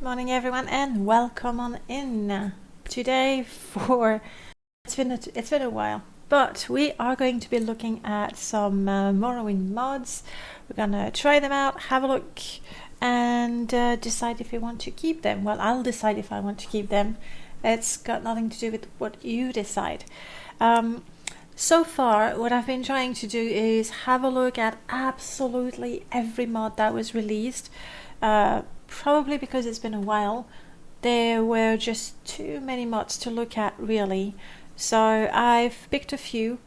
Good morning everyone and welcome on in. Today it's been a while, but we are going to be looking at some Morrowind mods. We're gonna try them out, have a look, and decide if we want to keep them. Well, I'll decide if I want to keep them. It's got nothing to do with what you decide. So far, what I've been trying to do is have a look at absolutely every mod that was released. Probably because it's been a while, there were just too many mods to look at, really. So I've picked a few.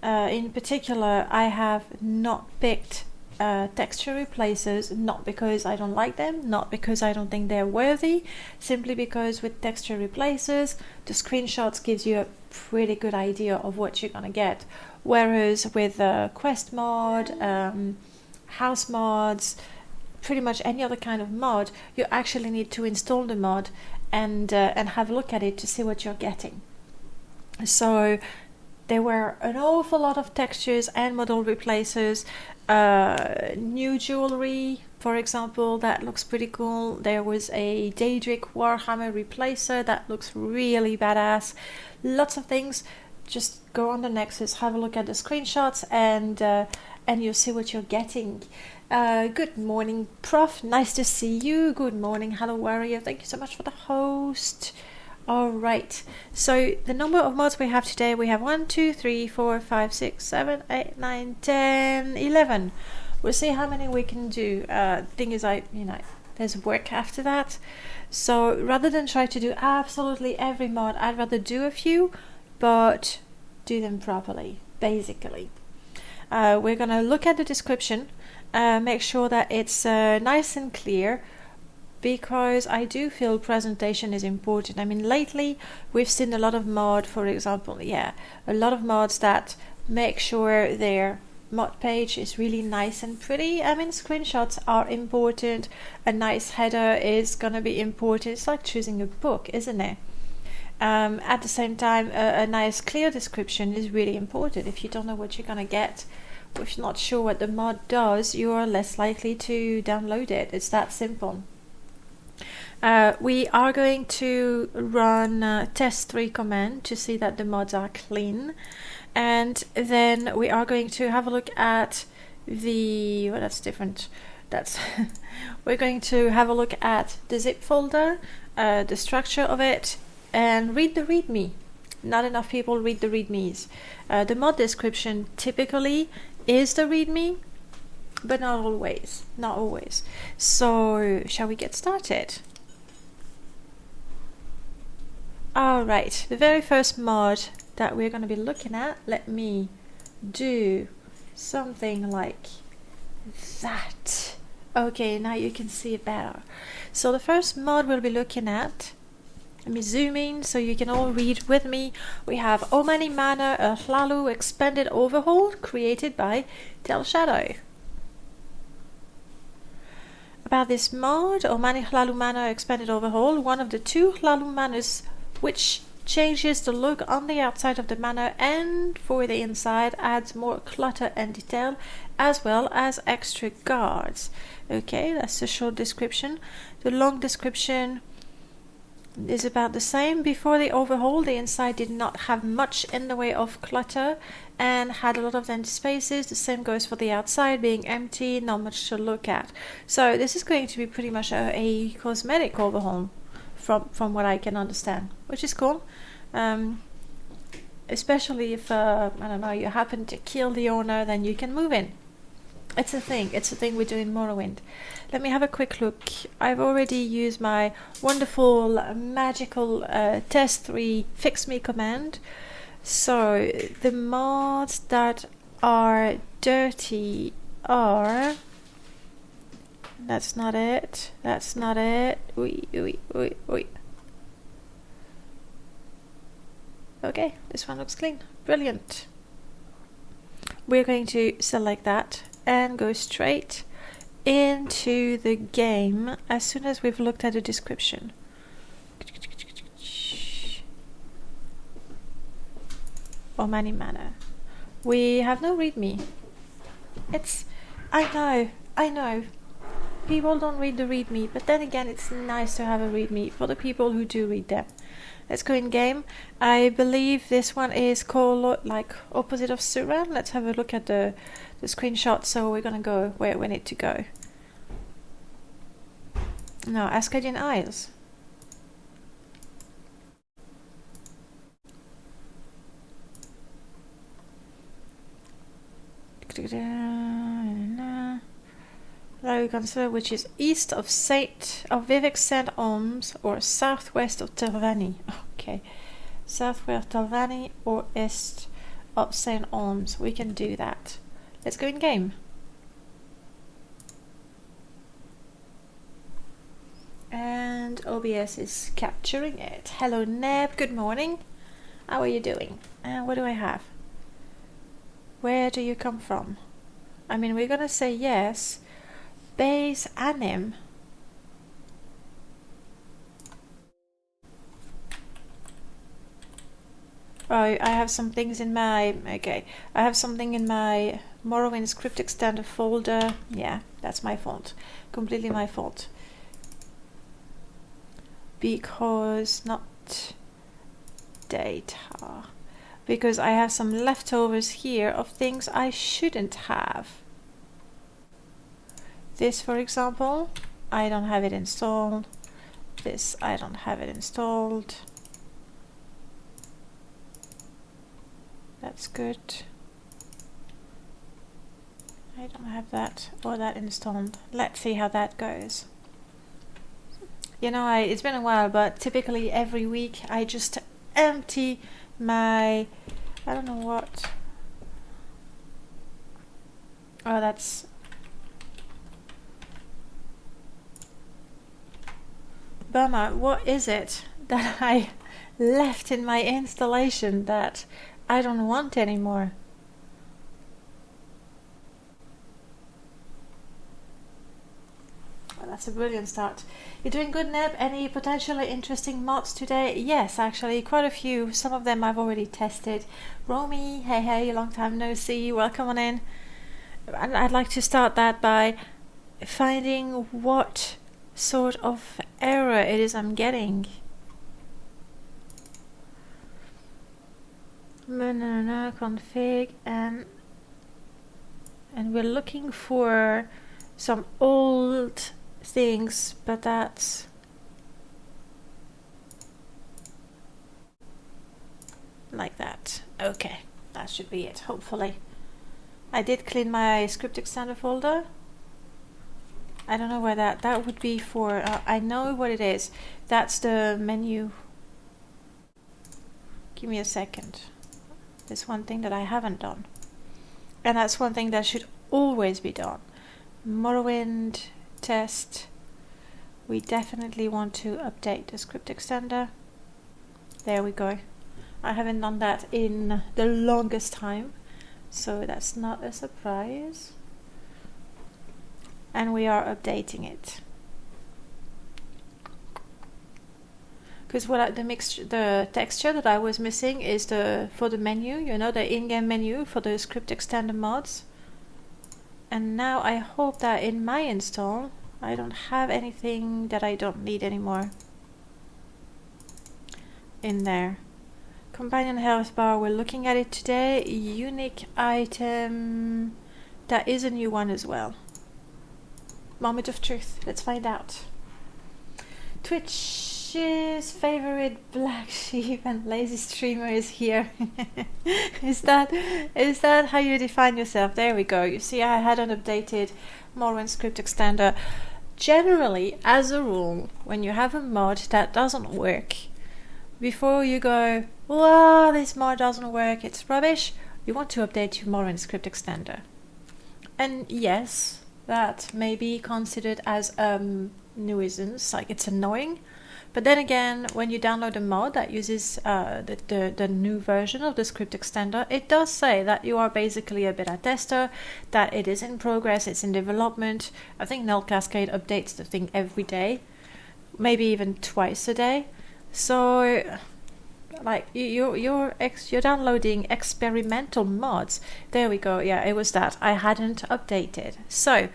In particular, I have not picked texture replacers, not because I don't like them, not because I don't think they're worthy, simply because with texture replacers, the screenshots gives you a pretty good idea of what you're gonna get. Whereas with quest mod, house mods, pretty much any other kind of mod, you actually need to install the mod and have a look at it to see what you're getting. So there were an awful lot of textures and model replacers. New jewelry, for example, that looks pretty cool. There was a Daedric Warhammer replacer that looks really badass. Lots of things. Just go on the Nexus, have a look at the screenshots, and you'll see what you're getting. Good morning, Prof. Nice to see you. Good morning, Hello Warrior. Thank you so much for the host. Alright, so the number of mods we have today, we have 1, 2, 3, 4, 5, 6, 7, 8, 9, 10, 11. We'll see how many we can do. Thing is, there's work after that. So rather than try to do absolutely every mod, I'd rather do a few, but do them properly, basically. We're gonna look at the description. Make sure that it's nice and clear, because I do feel presentation is important. I mean, lately we've seen a lot of mod, for example, a lot of mods that make sure their mod page is really nice and pretty. I mean, screenshots are important, a nice header is gonna be important. It's like choosing a book, isn't it? At the same time, a nice clear description is really important. If you don't know what you're gonna get, or if you're not sure what the mod does, you are less likely to download it. It's that simple. We are going to run test3 command to see that the mods are clean, and then we are going to have a look at the that's different. That's we're going to have a look at the zip folder, the structure of it, and read the readme. Not enough people read the readmes. The mod description typically is the readme, but not always. Not always. So shall we get started? Alright, the very first mod that we're going to be looking at, let me do something like that. Okay, now you can see it better. So the first mod we'll be looking at, let me zoom in so you can all read with me. We have Omani Manor, Afflalo expanded overhaul created by Shadow. About this mod, Omani Afflalo Manor expanded overhaul, one of the two Afflalo manors which changes the look on the outside of the manor, and for the inside adds more clutter and detail, as well as extra guards. Okay, that's the short description. The long description is about the same. Before the overhaul, the inside did not have much in the way of clutter and had a lot of empty spaces. The same goes for the outside, being empty, not much to look at. So this is going to be pretty much a cosmetic overhaul from what I can understand, which is cool. Especially if I don't know, you happen to kill the owner, then you can move in. It's a thing we do in Morrowind. Let me have a quick look. I've already used my wonderful magical test3 fix me command. So the mods that are dirty are, that's not it. Oi. Okay, this one looks clean. Brilliant. We're going to select that and go straight into the game as soon as we've looked at the description. Omani Manor. We have no readme. I know. people don't read the readme, but then again, it's nice to have a readme for the people who do read them. Let's go in game. I believe this one is called like opposite of Suran. Let's have a look at the screenshot. So we're gonna go where we need to go. No, Ascadian Isles. Which is east of Vivek St. Olms or southwest of Tervani. Okay, southwest of Tervani or east of St. Olms. We can do that. Let's go in game. And OBS is capturing it. Hello Neb, good morning. How are you doing? And what do I have? Where do you come from? I mean, we're gonna say yes. Base anim. Oh, I have some things in my... Okay, I have something in my Morrowind script extender folder. Yeah, that's my fault. Completely my fault. Because not data. Because I have some leftovers here of things I shouldn't have. This, for example, I don't have it installed. This, I don't have it installed. That's good. I don't have that or that installed. Let's see how that goes. You know, it's been a while, but typically every week I just empty my... I don't know what... Oh, that's... Bummer, what is it that I left in my installation that I don't want anymore? Well, that's a brilliant start. You're doing good, Neb? Any potentially interesting mods today? Yes, actually, quite a few. Some of them I've already tested. Romy, hey, long time no see. Welcome on in. I'd like to start that by finding what sort of error it is I'm getting. Config and we're looking for some old things, but that's like that. Okay, that should be it, hopefully. I did clean my script extender folder. I don't know where that would be for. I know what it is. That's the menu. Give me a second. There's one thing that I haven't done, and that's one thing that should always be done. Morrowind test. We definitely want to update the script extender. There we go. I haven't done that in the longest time, so that's not a surprise. And we are updating it. Because the texture that I was missing is for the menu, you know, the in-game menu for the script extender mods. And now I hope that in my install I don't have anything that I don't need anymore in there. Companion health bar, we're looking at it today. Unique item, that is a new one as well. Moment of truth, let's find out. Twitch's favorite black sheep and lazy streamer is here. Is that how you define yourself? There we go. You see, I had an updated Morrowind script extender. Generally, as a rule, when you have a mod that doesn't work, before you go, wow, this mod doesn't work, it's rubbish, you want to update your Morrowind script extender. And yes, that may be considered as nuisance, like it's annoying. But then again, when you download a mod that uses the new version of the script extender, it does say that you are basically a beta tester, that it is in progress, it's in development. I think Null Cascade updates the thing every day, maybe even twice a day. So, like, you're downloading experimental mods. There we go. Yeah, it was that I hadn't updated. So,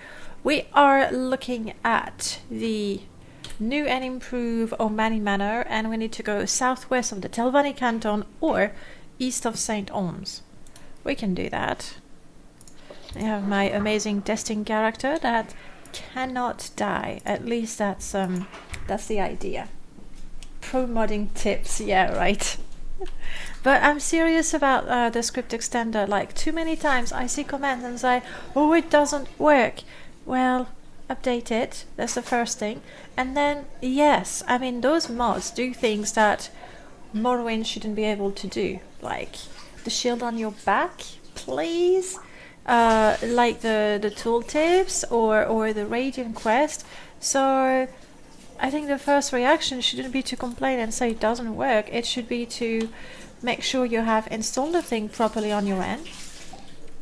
We are looking at the new and improved Omani Manor, and we need to go southwest of the Telvanni Canton or east of St. Oms. We can do that. I have my amazing testing character that cannot die. At least that's the idea. Pro modding tips, yeah, right. But I'm serious about the script extender. Like, too many times I see comments and say, oh, it doesn't work. Well, update it. That's the first thing. And then, yes, I mean, those mods do things that Morrowind shouldn't be able to do. Like the shield on your back, please. Like the tooltips or the Radiant quest. So I think the first reaction shouldn't be to complain and say it doesn't work. It should be to make sure you have installed the thing properly on your end.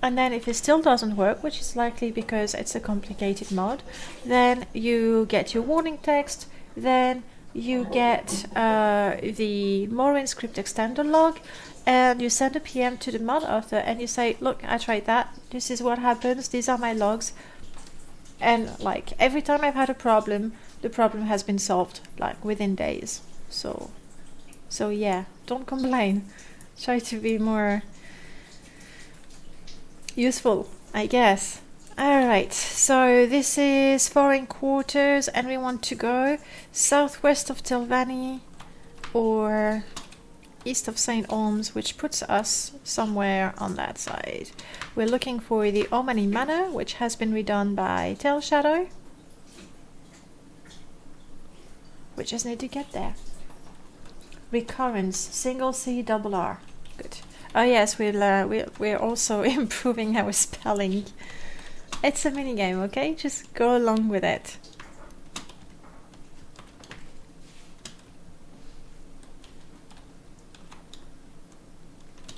And then if it still doesn't work, which is likely because it's a complicated mod, then you get your warning text, then you get the Morrowind script extender log, and you send a PM to the mod author and you say, look, I tried that, this is what happens, these are my logs. And like every time I've had a problem, the problem has been solved like within days. So yeah, don't complain. Try to be more useful, I guess. Alright, so this is foreign quarters and we want to go southwest of Telvanni or east of St. Oms, which puts us somewhere on that side. We're looking for the Omani Manor, which has been redone by Tail Shadow. We just need to get there. Recurrence, single C, double R. Good. Oh yes, we're also improving our spelling. It's a minigame, okay? Just go along with it.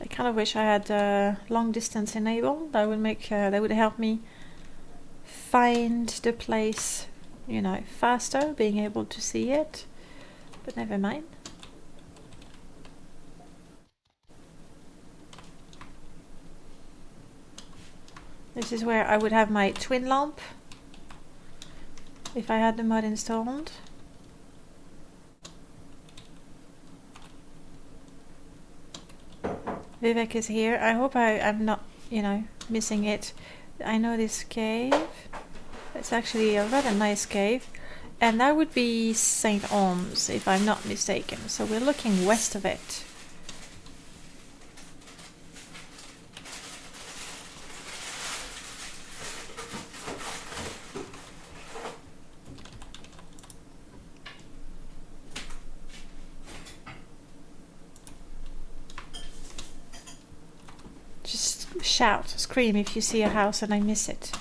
I kind of wish I had long distance enabled. That would help me find the place, you know, faster, being able to see it. But never mind. This is where I would have my twin lamp if I had the mod installed. Vivek is here. I hope I'm not, you know, missing it. I know this cave. It's actually a rather nice cave. And that would be St. Oms, if I'm not mistaken. So we're looking west of it. Shout, scream if you see a house and I miss it.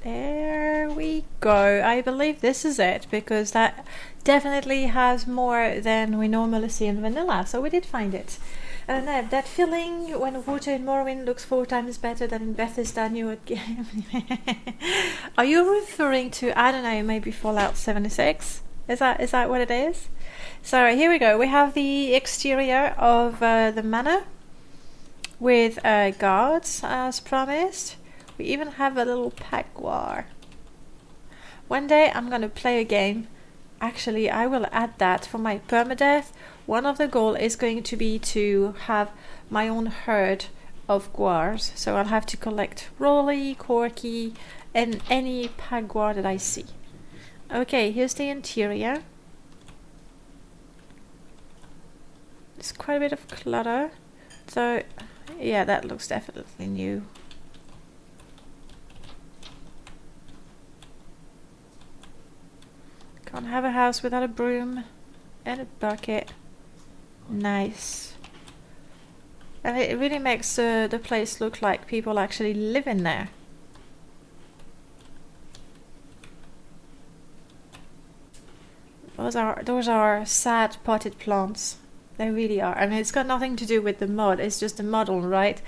There we go. I believe this is it, because that definitely has more than we normally see in vanilla, so we did find it. And that feeling when water in Morrowind looks 4 times better than in Bethesda new game. Are you referring to, I don't know, maybe Fallout 76? Is that what it is? So here we go. We have the exterior of the manor with guards as promised. We even have a little paguar. One day I'm going to play a game. Actually, I will add that for my permadeath. One of the goals is going to be to have my own herd of guars. So I'll have to collect Rolly, Corky, and any paguar that I see. Okay, here's the interior. There's quite a bit of clutter. So, yeah, that looks definitely new. Can't have a house without a broom and a bucket. Nice. And it really makes the place look like people actually live in there. Those are sad potted plants. They really are. I mean, it's got nothing to do with the mod. It's just a model, right?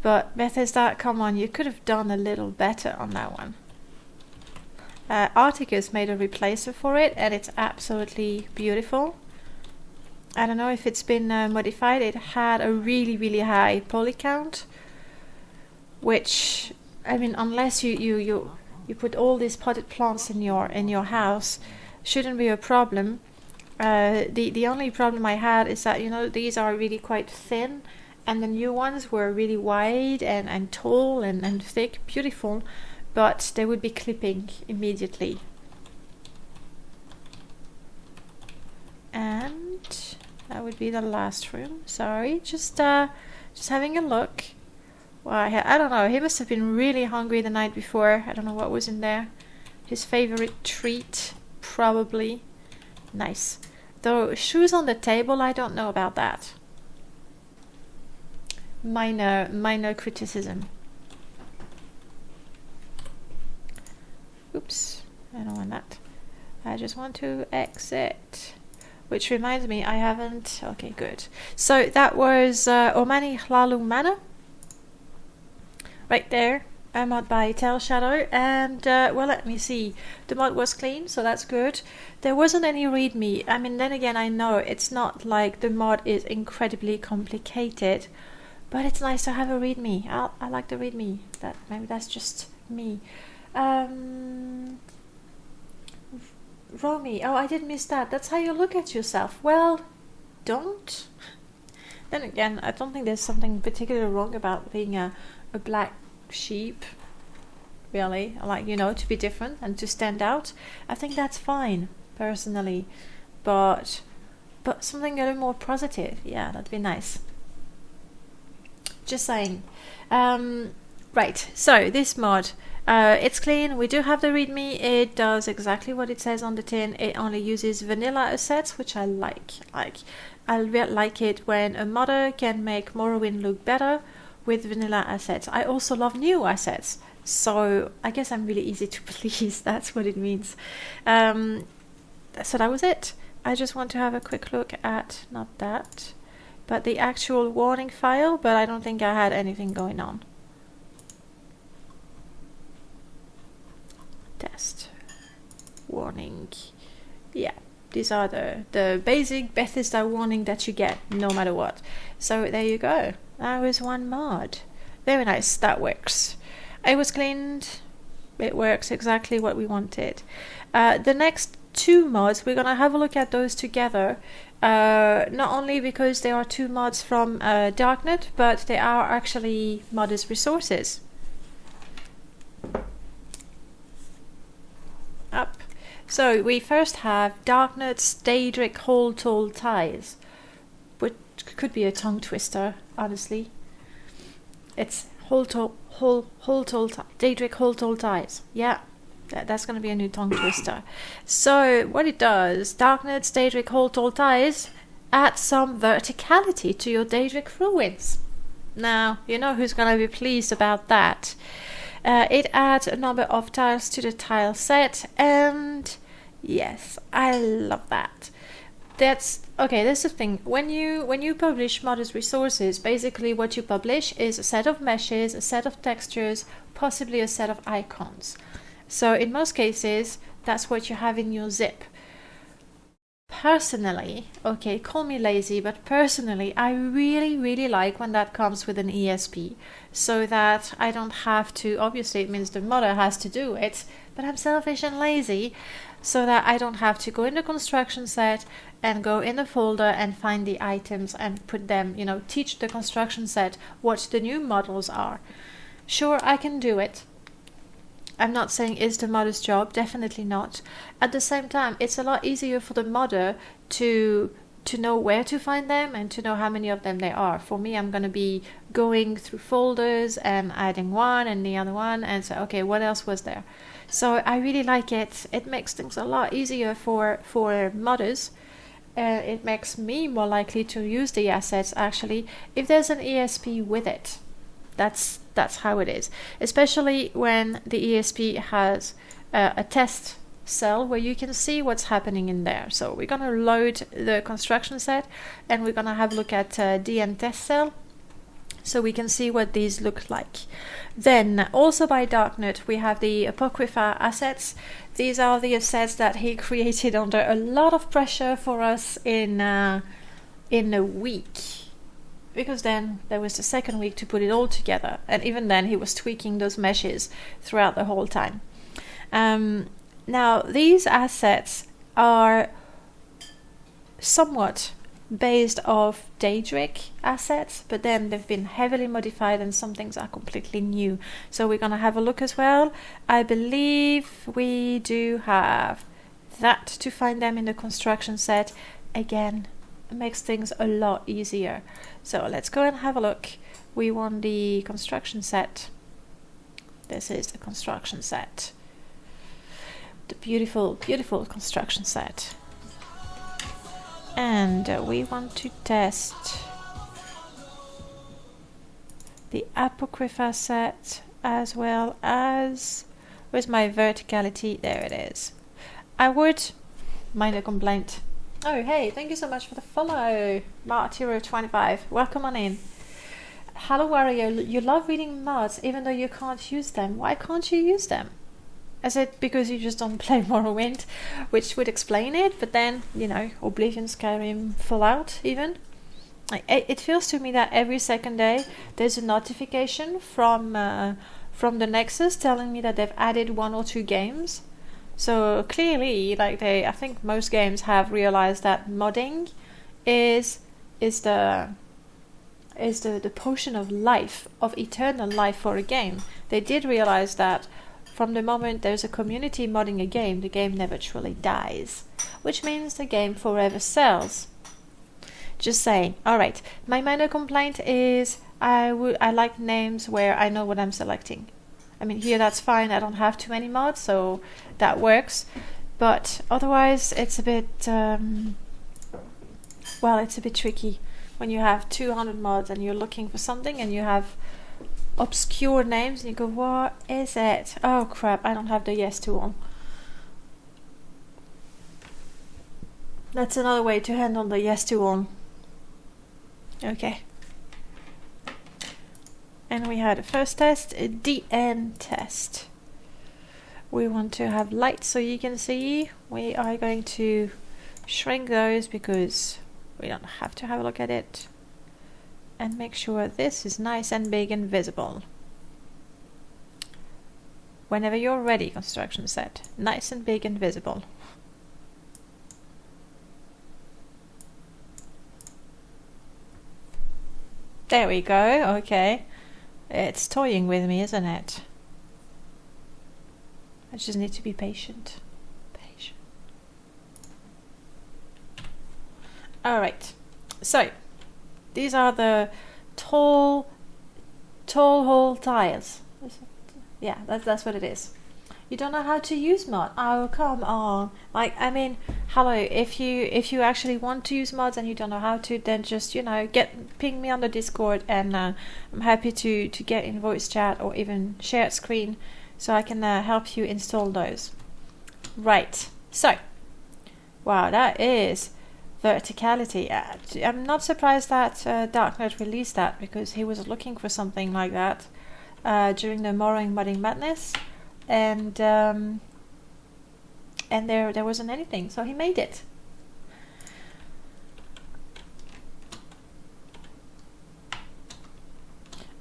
But Bethesda, come on, you could have done a little better on that one. Articus made a replacer for it, and it's absolutely beautiful. I don't know if it's been modified. It had a really, really high poly count, which, I mean, unless you put all these potted plants in your house, shouldn't be a problem. The only problem I had is that, you know, these are really quite thin, and the new ones were really wide and tall and thick, beautiful, but they would be clipping immediately. And that would be the last room. Sorry, just having a look. Well, I don't know, he must have been really hungry the night before. I don't know what was in there. His favorite treat, probably. Nice. Though shoes on the table, I don't know about that. Minor criticism. Oops, I don't want that. I just want to exit. Which reminds me, I haven't... Okay, good. So that was Omani Afflalo Manor. Right there. A mod by Tail Shadow. And, well, let me see. The mod was clean, so that's good. There wasn't any readme. I mean, then again, I know it's not like the mod is incredibly complicated. But it's nice to have a readme. I like the readme. Maybe that's just me. Romy, oh, I did miss that. That's how you look at yourself. Well, don't. Then again, I don't think there's something particularly wrong about being a black sheep. Really, like, you know, to be different and to stand out. I think that's fine, personally. But something a little more positive. Yeah, that'd be nice. Just saying. Right, so this mod. It's clean. We do have the readme. It does exactly what it says on the tin. It only uses vanilla assets, which I like. I like it when a modder can make Morrowind look better with vanilla assets. I also love new assets, so I guess I'm really easy to please. That's what it means. So that was it. I just want to have a quick look at, not that, but the actual warning file, but I don't think I had anything going on. Test warning. Yeah, these are the basic Bethesda warning that you get no matter what. So there you go. That was one mod. Very nice. That works. It was cleaned. It works exactly what we wanted. The next two mods, we're gonna have a look at those together. Not only because they are two mods from Darknet, but they are actually modders resources. Up. So we first have Darknet's Daedric Hold-All Ties, which could be a tongue twister, honestly. It's Daedric Hold-All Ties. Yeah, that's going to be a new tongue twister. So what it does, Darknet's Daedric Hold-All Ties adds some verticality to your Daedric ruins. Now, you know who's going to be pleased about that. It adds a number of tiles to the tile set, and yes, I love that. That's okay. That's the thing. When you publish modders resources, basically what you publish is a set of meshes, a set of textures, possibly a set of icons. So in most cases, that's what you have in your zip. Personally, okay, call me lazy, but personally, I really like when that comes with an ESP, so that I don't have to, obviously it means the modder has to do it, but I'm selfish and lazy, so that I don't have to go in the construction set and go in the folder and find the items and put them, you know, teach the construction set what the new models are. Sure, I can do it. I'm not saying it's the modder's job, definitely not. At the same time, it's a lot easier for the modder to know where to find them and to know how many of them there are. For me, I'm going to be going through folders and adding one and the other one and say, okay, what else was there? So I really like it. It makes things a lot easier for modders. It makes me more likely to use the assets, actually, if there's an ESP with it. That's how it is, especially when the ESP has a test cell where you can see what's happening in there. So we're going to load the construction set and we're going to have a look at DM test cell so we can see what these look like. Then also by Darknet we have the Apocrypha Assets. These are the assets that he created under a lot of pressure for us in a week. because then there was the second week to put it all together, and even then he was tweaking those meshes throughout the whole time. Now these assets are somewhat based off Daedric assets, but then they've been heavily modified and some things are completely new. So we're gonna have a look as well. I believe we do have that to find them in the construction set. Again, it makes things a lot easier. So let's go and have a look. We want the construction set. This is the construction set. The beautiful, beautiful construction set. And we want to test the Apocrypha Asset as well as... Where's my verticality? There it is. I would mind a complaint. Oh, hey, thank you so much for the follow. Martyro25, welcome on in. Hello, Warrior, you love reading mods even though you can't use them. Why can't you use them? Is it because you just don't play Morrowind, which would explain it, but then, you know, Oblivion, Skyrim, Fallout even. It feels to me that every second day there's a notification from the Nexus telling me that they've added 1 or 2 games. So clearly, like I think most games have realized that modding is the potion of life, of eternal life for a game. They did realize that from the moment there's a community modding a game, the game never truly dies, which means the game forever sells. Just saying. Alright, my minor complaint is I like names where I know what I'm selecting. I mean, here that's fine, I don't have too many mods, so that works. But otherwise, it's a bit, well, it's a bit tricky when you have 200 mods and you're looking for something and you have obscure names and you go, what is it? Oh crap, I don't have the yes tool. That's another way to handle the yes tool. Okay. And we had a first test, a DN test. We want to have light so you can see. We are going to shrink those because we don't have to have a look at it. And make sure this is nice and big and visible. Whenever you're ready, construction set. Nice and big and visible. There we go, okay. It's toying with me, isn't it? I just need to be patient. Patient. Alright, so these are the tall hole tiles. Yeah, that's what it is. You don't know how to use mod? Oh, come on. Like, I mean, hello, if you actually want to use mods and you don't know how to, then just, you know, ping me on the Discord, and I'm happy to get in voice chat or even shared screen so I can help you install those. Right, so, wow, that is verticality. I'm not surprised that Darknet released that, because he was looking for something like that during the Morrowind modding madness, and there wasn't anything, so he made it.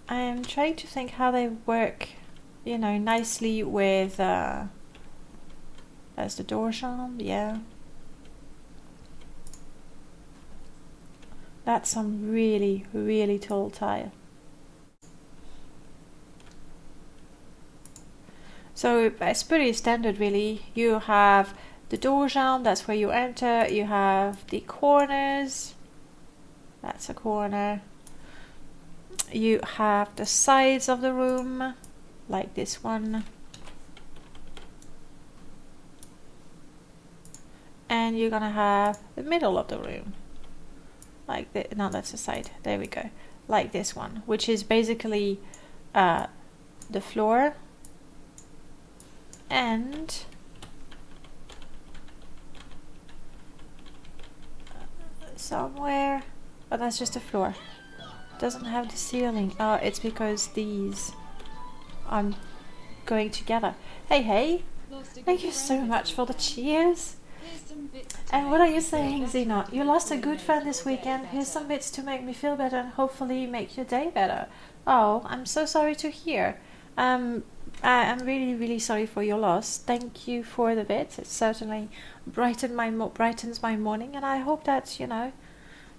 I am trying to think how they work, you know, nicely with that's the door jamb, yeah. That's some really, really tall tile. So it's pretty standard, really. You have the door jamb, that's where you enter. You have the corners, that's a corner. You have the sides of the room, like this one. And you're gonna have the middle of the room. Like the, no, that's the side. There we go. Like this one, which is basically the floor, and somewhere. Oh, that's just the floor. Doesn't have the ceiling. Oh, it's because these are going together. Hey, hey! Thank you so much for the cheers. And what are you saying, Zeno? You lost a good friend this weekend. Here's some bits to make me feel better and hopefully make your day better. Oh, I'm so sorry to hear. I'm really, really sorry for your loss. Thank you for the bits. It certainly brightens my morning, and I hope that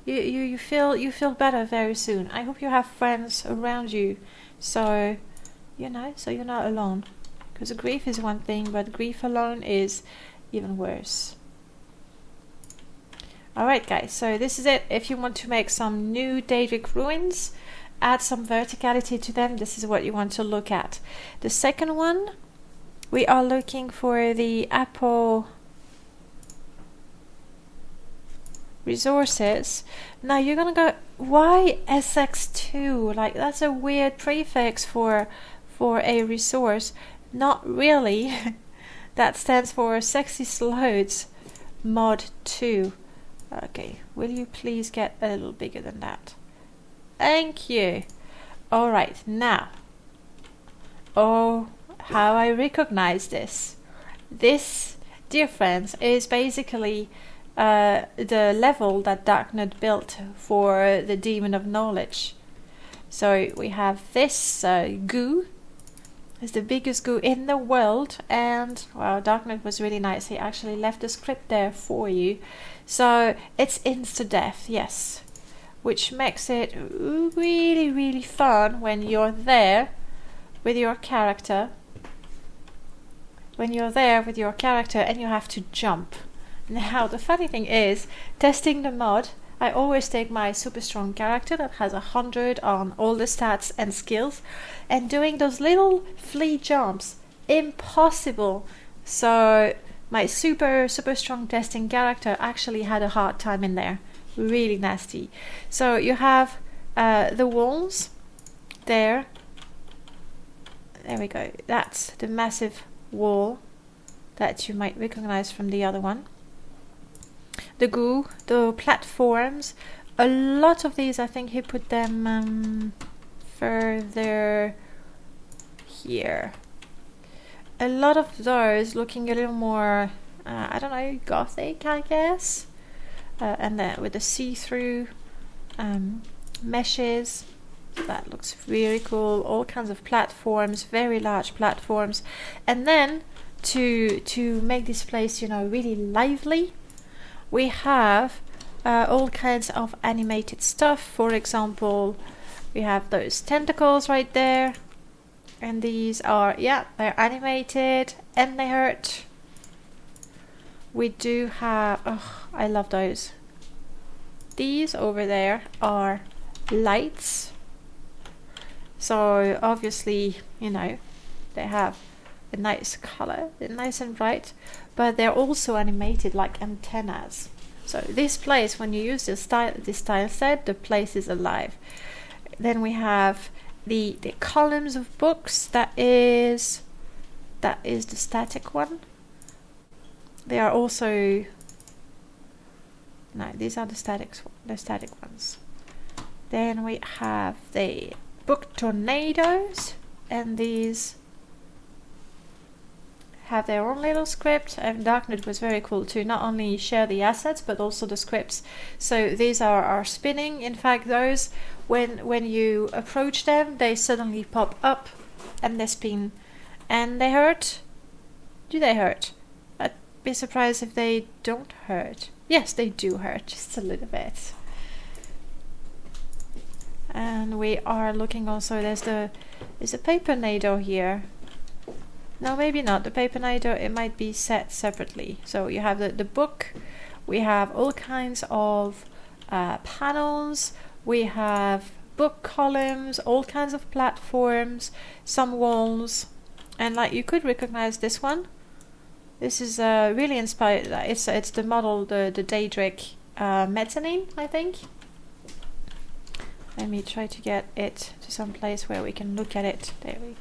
you feel better very soon. I hope you have friends around you, so so you're not alone. Because grief is one thing, but grief alone is even worse. Alright guys, so this is it. If you want to make some new Daedric ruins, add some verticality to them, this is what you want to look at. The second one, we are looking for the Apple resources. Now you're gonna go, why SX2? Like, that's a weird prefix for a resource. Not really. That stands for Sexy Slodes Mod 2. Okay, will you please get a little bigger than that? Thank you. Alright, now. Oh, how I recognize this. This, dear friends, is basically the level that Darknet built for the Demon of Knowledge. So we have this goo. It's the biggest goo in the world, and well, Darknet was really nice. He actually left the script there for you. So it's insta-death, yes, which makes it really, really fun when you're there with your character. When you're there with your character and you have to jump. Now, the funny thing is, testing the mod, I always take my super strong character that has 100 on all the stats and skills, and doing those little flea jumps, impossible. So my super strong testing character actually had a hard time in there. Really nasty. So you have the walls there. There we go. That's the massive wall that you might recognize from the other one. The goo, the platforms, a lot of these, I think he put them further here. A lot of those looking a little more, I don't know, gothic, I guess. And then with the see-through meshes, that looks really cool. All kinds of platforms, very large platforms. And then to make this place, really lively, we have all kinds of animated stuff. For example, we have those tentacles right there. And these are, yeah, they're animated and they hurt. We do have, oh, I love those. These over there are lights. So obviously, they have a nice color. They're nice and bright. But they're also animated like antennas. So this place, when you use this tile set, the place is alive. Then we have the columns of books. That is the static one. They are also, no, these are the static ones. Then we have the book tornadoes, and these have their own little script. And Darknet was very cool to not only share the assets but also the scripts. So these are spinning. In fact, those when you approach them, they suddenly pop up and they spin, and they hurt. Do they hurt? I'd be surprised if they don't hurt. Yes, they do hurt, just a little bit. And we are looking also, there's a paper nado here. No, maybe not. The paper nado, it might be set separately. So you have the book, we have all kinds of panels, we have book columns, all kinds of platforms, some walls, and like you could recognize this one. This is really inspired. It's the model, the Daedric mezzanine, I think. Let me try to get it to some place where we can look at it. There we.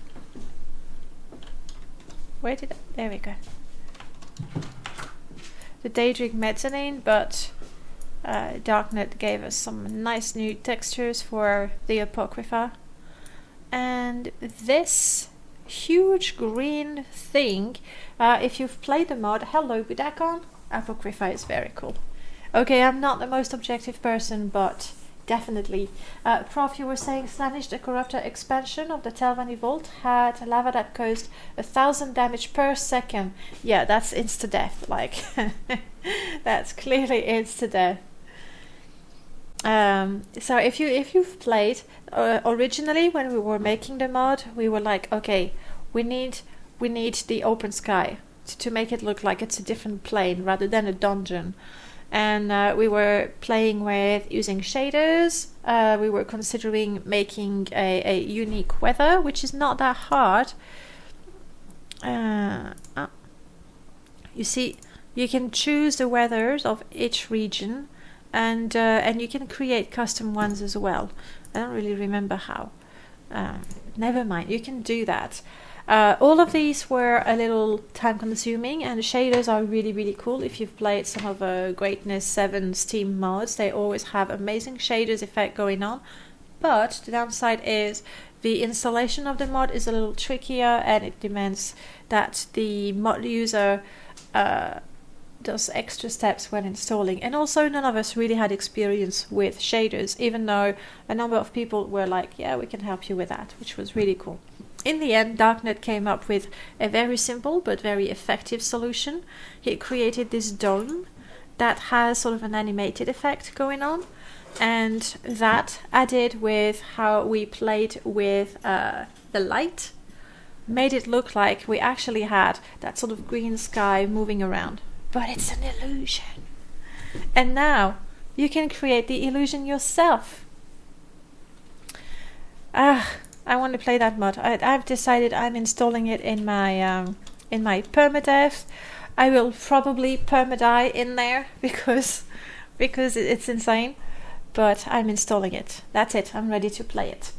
Where did there we go. The Daedric mezzanine, but Darknet gave us some nice new textures for the Apocrypha. And this huge green thing, if you've played the mod, hello Budakon, Apocrypha is very cool. Okay, I'm not the most objective person, but definitely. Prof, you were saying Slaanesh the Corruptor expansion of the Telvanni Vault had lava that caused 1,000 damage per second. Yeah, that's insta-death. Like, that's clearly insta-death. So if you've played originally when we were making the mod, we were like, okay, we need the open sky to make it look like it's a different plane rather than a dungeon. And we were playing with using shaders. We were considering making a unique weather, which is not that hard. You see, you can choose the weathers of each region, and you can create custom ones as well. I don't really remember how. Never mind, you can do that. All of these were a little time consuming, and the shaders are really, really cool. If you've played some of Greatness 7 Steam mods, they always have amazing shaders effect going on. But the downside is the installation of the mod is a little trickier, and it demands that the mod user does extra steps when installing. And also, none of us really had experience with shaders, even though a number of people were like, yeah, we can help you with that, which was really cool. In the end, Darknet came up with a very simple but very effective solution. He created this dome that has sort of an animated effect going on, and that, added with how we played with the light, made it look like we actually had that sort of green sky moving around. But it's an illusion. And now you can create the illusion yourself. I want to play that mod. I've decided I'm installing it in my permadev. I will probably permadie in there because it's insane. But I'm installing it. That's it. I'm ready to play it.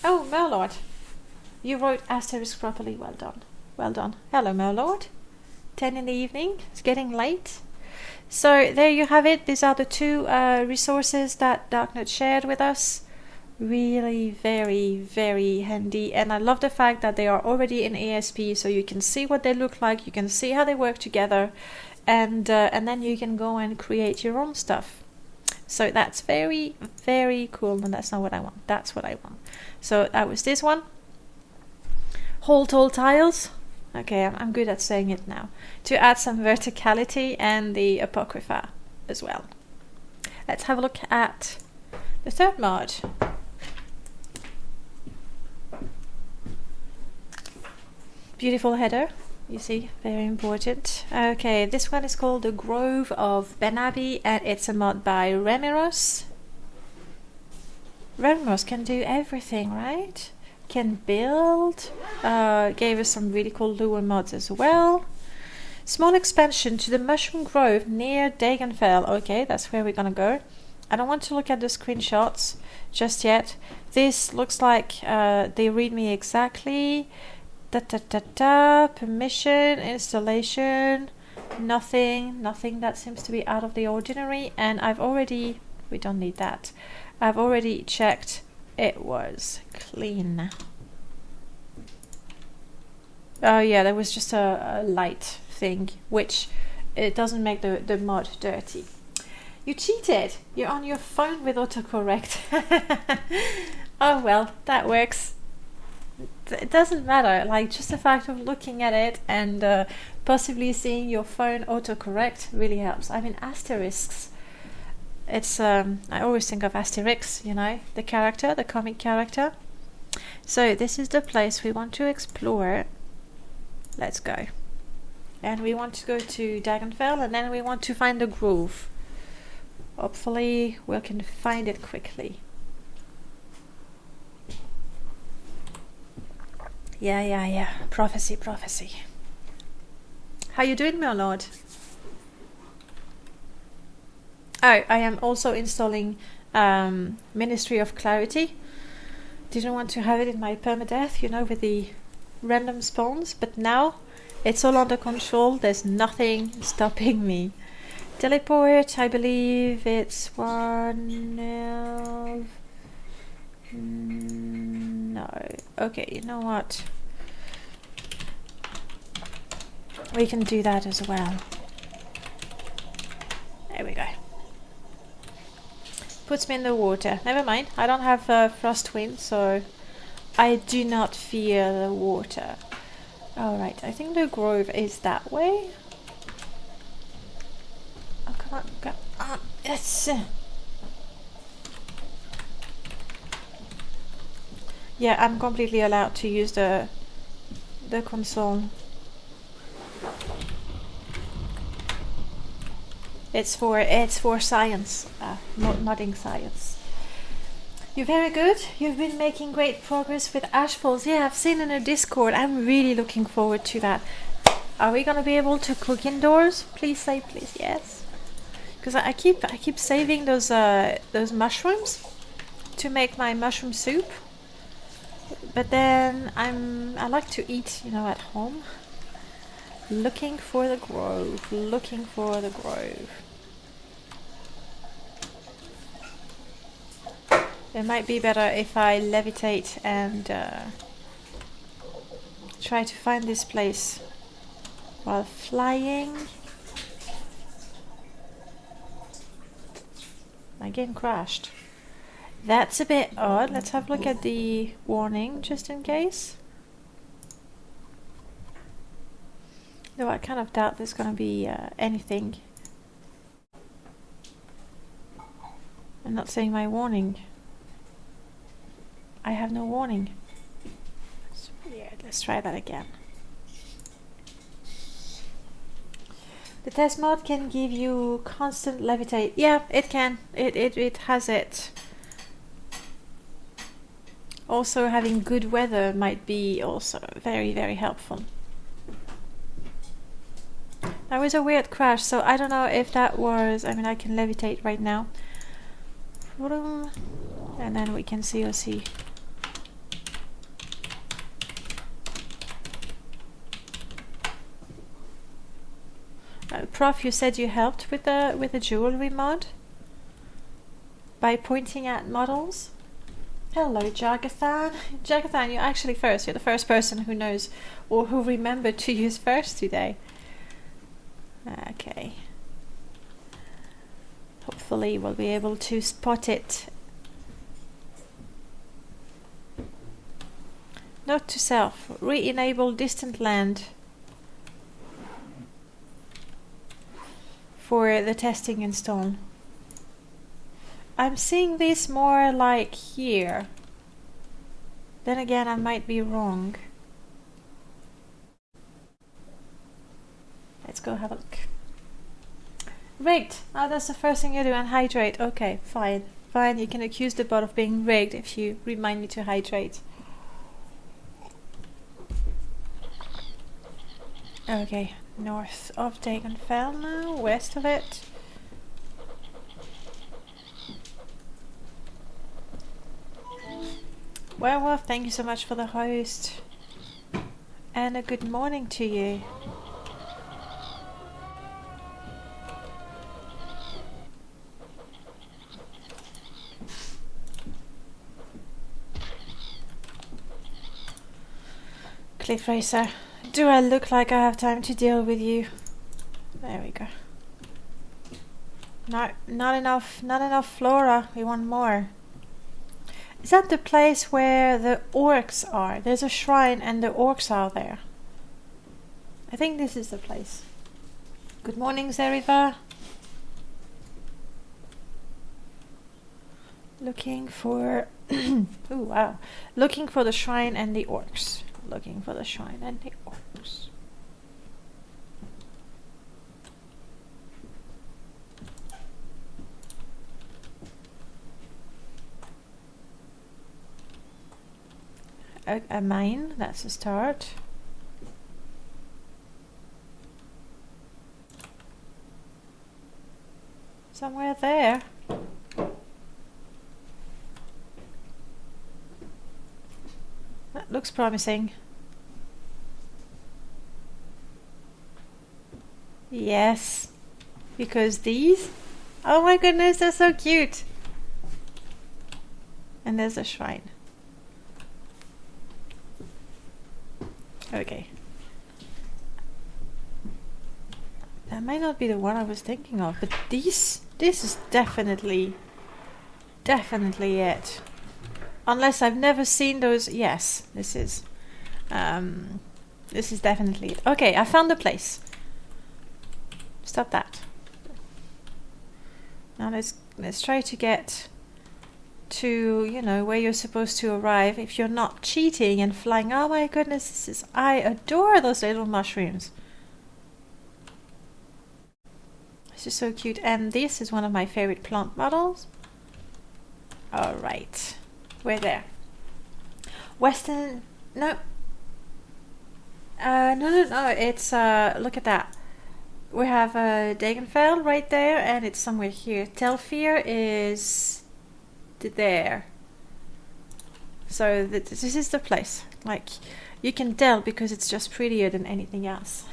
Oh, Merlord. You wrote asterisk properly. Well done. Well done. Hello, Merlord. 10 in the evening. It's getting late. So there you have it. These are the two resources that Darknet shared with us. Really very, very handy, and I love the fact that they are already in ASP, so you can see what they look like, you can see how they work together, and then you can go and create your own stuff. So that's very, very cool. And that's not what I want. That's what I want. So that was this one. Hold all tiles. Okay, I'm good at saying it now. To add some verticality and the Apocrypha as well. Let's have a look at the third mod. Beautiful header, you see, very important. Okay, this one is called the Grove of Benabi, and it's a mod by Remiros. Remiros can do everything, right? Can build, gave us some really cool lure mods as well. Small expansion to the Mushroom Grove near Dagenfell. Okay, that's where we're gonna go. I don't want to look at the screenshots just yet. This looks like they read me exactly. Permission, installation, nothing that seems to be out of the ordinary, and we don't need that. I've already checked, it was clean. Oh yeah, there was just a light thing, which it doesn't make the mod dirty. You cheated! You're on your phone with autocorrect. Oh well, that works. It doesn't matter, like just the fact of looking at it and possibly seeing your phone autocorrect really helps. I mean, asterisks, it's I always think of Asterix, you know, the character, the comic character. So this is the place we want to explore. Let's go. And we want to go to Dagenfell, and then we want to find the grove. Hopefully we can find it quickly. Yeah. Prophecy. How you doing, my lord? Oh, I am also installing Ministry of Clarity. Didn't want to have it in my permadeath, you know, with the random spawns, but now it's all under control. There's nothing stopping me. Teleport, I believe it's 1 no. Okay, you know what? We can do that as well. puts me in the water. Never mind, I don't have frost wind, so I do not fear the water. Alright, I think the grove is that way. Oh, come on, come on. Yes! Yeah, I'm completely allowed to use the console. It's for science, modding science. You're very good. You've been making great progress with Ashfalls. Yeah, I've seen in a Discord. I'm really looking forward to that. Are we gonna be able to cook indoors? Please say please yes. Because I keep saving those mushrooms to make my mushroom soup. But then I like to eat, you know, at home. Looking for the grove. Looking for the grove. It might be better if I levitate and try to find this place while flying. My game crashed. That's a bit odd. Let's have a look at the warning just in case. Though I kind of doubt there's going to be anything. I'm not saying my warning. I have no warning. That's weird. Let's try that again. The test mod can give you constant levitate. Yeah, it can. It has it. Also, having good weather might be also very, very helpful. That was a weird crash, so I don't know if that was... I mean, I can levitate right now. And then we can see. Prof, you said you helped with the jewelry mod by pointing at models. Hello, Jagathan. Jagathan, you're actually first. You're the first person who knows or who remembered to use first today. Okay. Hopefully we'll be able to spot it. Note to self, re-enable distant land for the testing install. I'm seeing this more like here. Then again, I might be wrong. Let's go have a look. Rigged! Oh, that's the first thing you do, and hydrate. Okay, fine. Fine, you can accuse the bot of being rigged if you remind me to hydrate. Okay, north of Dagonfell now, west of it. Werewolf, thank you so much for the host. And a good morning to you. Cliff Racer, do I look like I have time to deal with you? There we go. No, not enough flora. We want more. Is that the place where the orcs are? There's a shrine and the orcs are there. I think this is the place. Good morning, Zeriva. Looking for... Ooh, wow. Looking for the shrine and the orcs. Looking for the shrine and the orcs. A mine, that's a start. Somewhere there. That looks promising. Yes, because these, oh my goodness, they're so cute. And there's a shrine. Okay. That might not be the one I was thinking of, but this is definitely definitely it. Unless I've never seen those. Yes, this is definitely it. Okay, I found the place. Stop that. Now let's try to get to, you know, where you're supposed to arrive if you're not cheating and flying. Oh my goodness, I adore those little mushrooms. It's just so cute. And this is one of my favorite plant models. All right, we're there. Western, no. No. It's look at that. We have Dagenfeld right there, and it's somewhere here. Telfir is there. So this is the place. Like, you can tell because it's just prettier than anything else.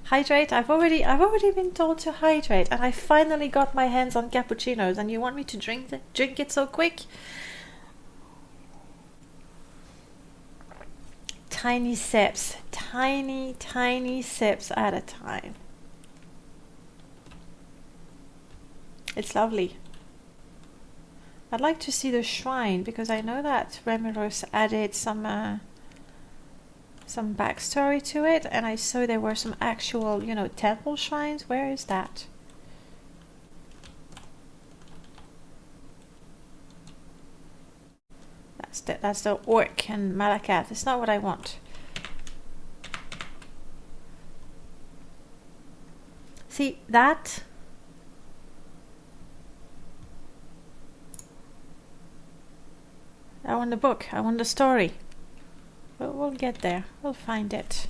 Hydrate. I've already been told to hydrate, and I finally got my hands on cappuccinos. And you want me to drink it so quick? Tiny sips, tiny sips at a time. It's lovely. I'd like to see the shrine because I know that Remeros added some backstory to it, and I saw there were some actual, you know, temple shrines. Where is that? That's the orc and Malakat. It's not what I want. See that? I want the book. I want the story. But we'll get there. We'll find it.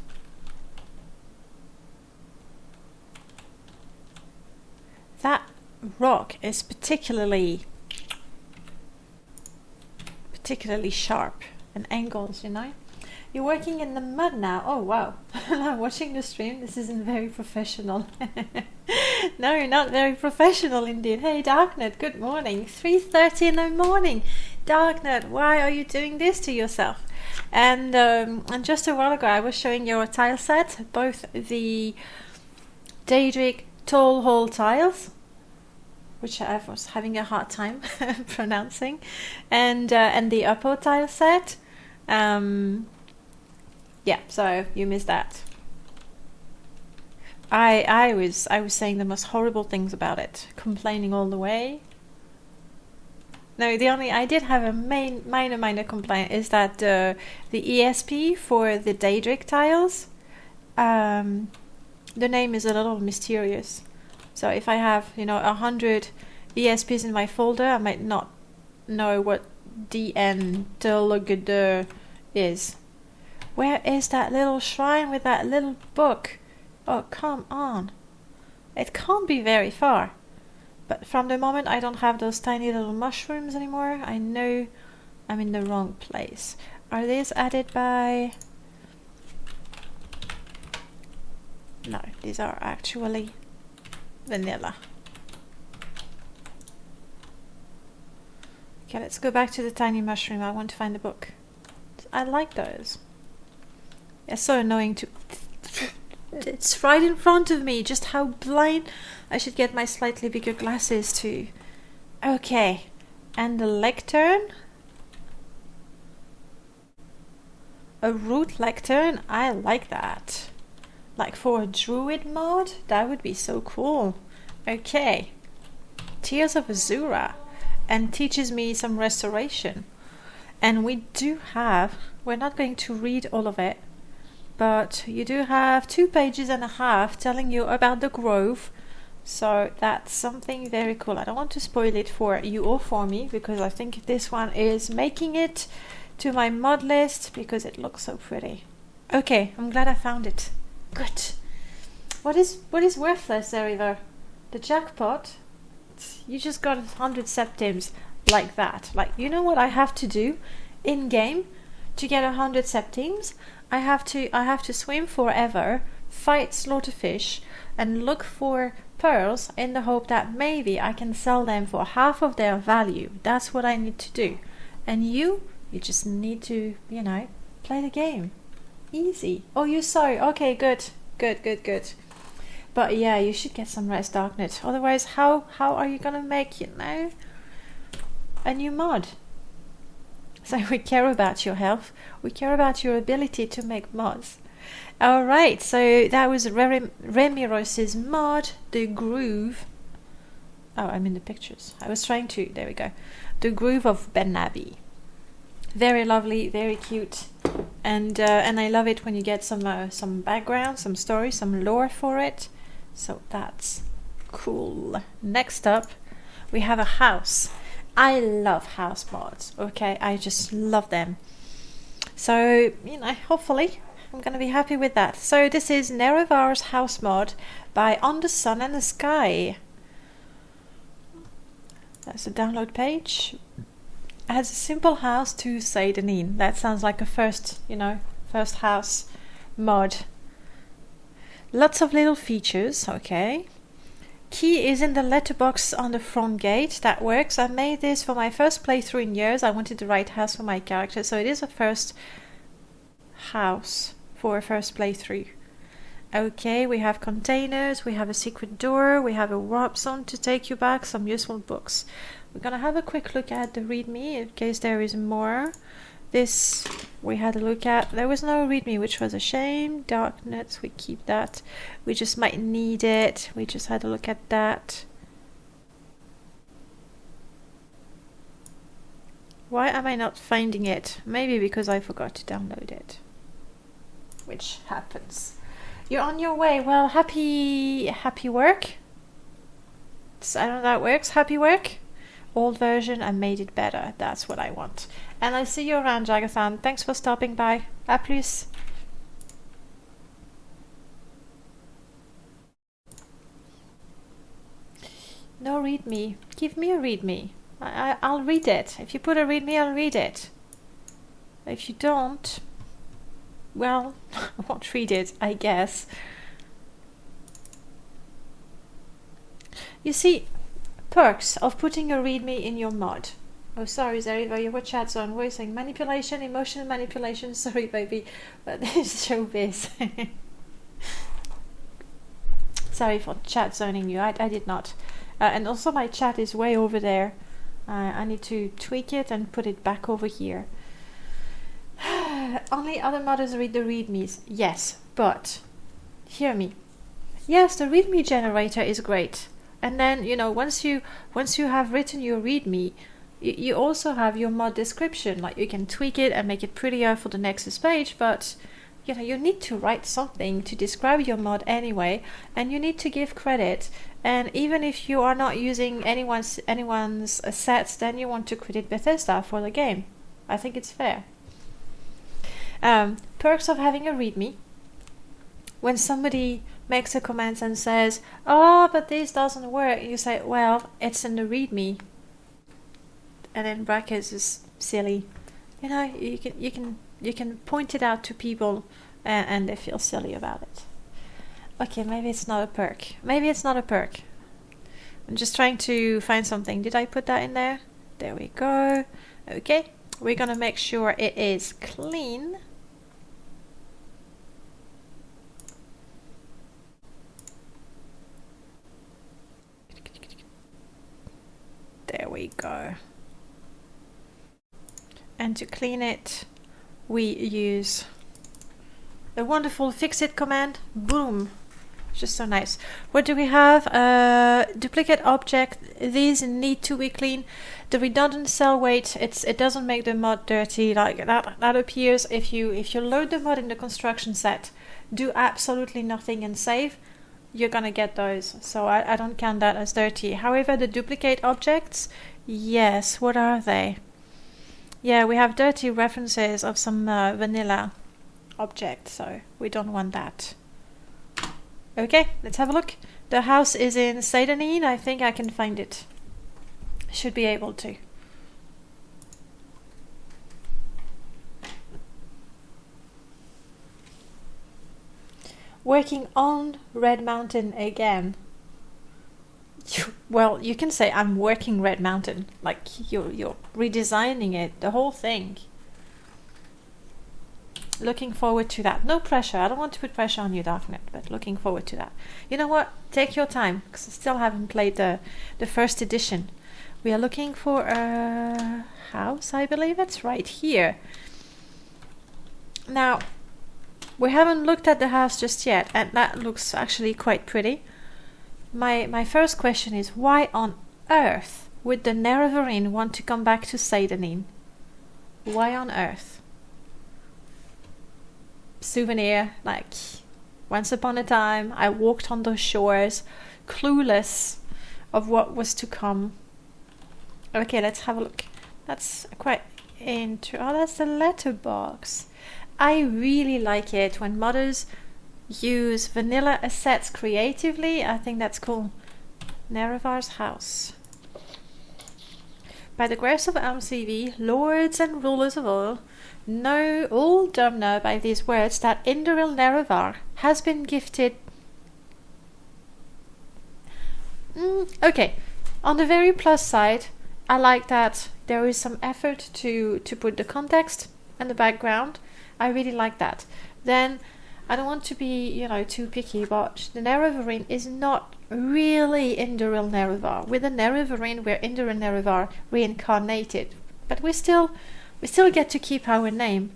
That rock is particularly sharp and angles, you know. You're working in the mud now. Oh wow. I'm watching the stream. This isn't very professional. No, not very professional indeed. Hey Darknet, good morning. 3:30 in the morning. Darknet, why are you doing this to yourself? And just a while ago I was showing you a tile set, both the Daedric tall hall tiles, which I was having a hard time pronouncing, and the Upper tile set. Yeah, so you missed that. I was saying the most horrible things about it, complaining all the way. No, I did have a minor complaint is that the ESP for the Daedric tiles, the name is a little mysterious. So if I have, you know, 100 ESPs in my folder, I might not know what DN is. Where is that little shrine with that little book? Oh, come on. It can't be very far. But from the moment I don't have those tiny little mushrooms anymore, I know I'm in the wrong place. Are these added by... No, these are actually vanilla. Okay, let's go back to the tiny mushroom. I want to find the book. I like those. It's so annoying to... It's right in front of me. Just how blind... I should get my slightly bigger glasses too. Okay. And the lectern. A root lectern. I like that. Like for a druid mod? That would be so cool. Okay. Tears of Azura. And teaches me some restoration. And we do have... We're not going to read all of it. But you do have 2.5 pages telling you about the grove. So that's something very cool. I don't want to spoil it for you or for me, because I think this one is making it to my mod list because it looks so pretty. Okay, I'm glad I found it. Good. What is worthless, Eriver? The jackpot? You just got 100 septims like that. Like, you know what I have to do in game to get 100 septims? I have to swim forever, fight slaughterfish, and look for pearls in the hope that maybe I can sell them for half of their value. That's what I need to do. And you just need to, you know, play the game. Easy. Oh, you saw. Okay, good. But yeah, you should get some rest, Darknet. Otherwise, how are you gonna make, you know? a new mod. So we care about your health. We care about your ability to make mods. Alright, so that was Remiros's mod, The Groove. Oh, I'm in the pictures. I was trying to... There we go. The Groove of Bernabe. Very lovely, very cute. And I love it when you get some background, some story, some lore for it. So that's cool. Next up, we have a house. I love house mods, okay? I just love them. So, you know, hopefully I'm going to be happy with that. So this is Nerevar's house mod by On the Sun and the Sky. That's the download page. As a simple house to Seydanin. That sounds like a first house mod. Lots of little features, okay. Key is in the letterbox on the front gate. That works. I made this for my first playthrough in years. I wanted the right house for my character, so it is a first house for a first playthrough. Okay, we have containers, we have a secret door, we have a warp zone to take you back, some useful books. We're gonna have a quick look at the readme in case there is more. This we had a look at. There was no readme, which was a shame. Darknets, we keep that. We just might need it. We just had a look at that. Why am I not finding it? Maybe because I forgot to download it. Which happens. You're on your way. Well, happy work. I don't know how that works. Happy work. Old version, I made it better. That's what I want. And I see you around, Jagathan. Thanks for stopping by. A plus. No readme. Give me a readme. I'll read it. If you put a readme, I'll read it. If you don't, well, I won't read it, I guess. You see, perks of putting a readme in your mod. Oh, sorry, Zeriva, your chat zone voicing manipulation, emotional manipulation. Sorry, baby, but this is showbiz. Sorry for chat zoning you. I did not. And also, my chat is way over there. I need to tweak it and put it back over here. Only other modders read the readmes. Yes, but hear me. Yes, the readme generator is great. And then, you know, once you have written your readme, you also have your mod description. Like, you can tweak it and make it prettier for the Nexus page, but you know, you need to write something to describe your mod anyway, and you need to give credit. And even if you are not using anyone's assets, then you want to credit Bethesda for the game. I think it's fair. Perks of having a readme. When somebody makes a comment and says, "Oh, but this doesn't work," you say, "Well, it's in the readme." And then brackets is silly. You know, you can point it out to people, and they feel silly about it. Okay, maybe it's not a perk. Maybe it's not a perk. I'm just trying to find something. Did I put that in there? There we go. Okay, we're gonna make sure it is clean. There we go. And to clean it, we use the wonderful fixit command. Boom. Just so nice. What do we have? Duplicate object. These need to be clean. The redundant cell weight, it doesn't make the mod dirty. Like that appears if you load the mod in the construction set, do absolutely nothing and save, you're gonna get those. So I don't count that as dirty. However, the duplicate objects, yes, what are they? Yeah, we have dirty references of some vanilla object, so we don't want that. Okay, let's have a look. The house is in Seydanin. I think I can find it. Should be able to. Working on Red Mountain again. Well, you can say I'm working Red Mountain. Like you're redesigning it, the whole thing. Looking forward to that. No pressure. I don't want to put pressure on you, Darknet, but looking forward to that. You know what? Take your time, because I still haven't played the first edition. We are looking for a house, I believe it's right here. Now, we haven't looked at the house just yet, and that looks actually quite pretty. My first question is, why on earth would the Nerevarine want to come back to Seydanin? Why on earth? Souvenir, like, once upon a time I walked on those shores, clueless of what was to come. Okay, let's have a look. That's quite oh, that's the letterbox. I really like it when modders use vanilla assets creatively. I think that's cool. Nerevar's house. By the grace of LCV, lords and rulers of all dumb know by these words that Indoril Nerevar has been gifted. Okay, on the very plus side, I like that there is some effort to put the context and the background. I really like that. Then, I don't want to be, you know, too picky, but the Nerevarine is not really Indoril Nerevar. With the Nerevarine, we're Indoril Nerevar reincarnated, but we still get to keep our name.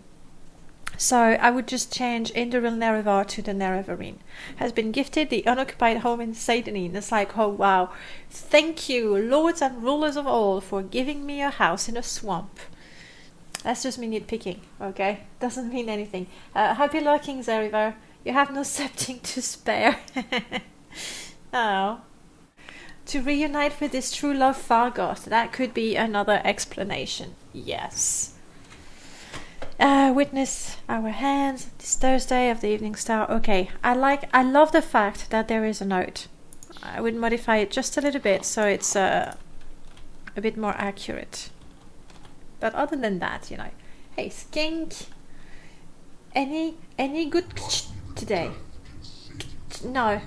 So I would just change Indoril Nerevar to the Nerevarine. Has been gifted the unoccupied home in Seydanin. It's like, oh wow, thank you, lords and rulers of all, for giving me a house in a swamp. That's just me nitpicking, okay? Doesn't mean anything. Happy lurking, Zeriver. You have no septing to spare. Oh. To reunite with this true love Fargoth. That could be another explanation. Yes. Witness our hands this Thursday of the Evening Star. Okay, I love the fact that there is a note. I would modify it just a little bit so it's a bit more accurate. But other than that, you know, hey skink, any good today? No,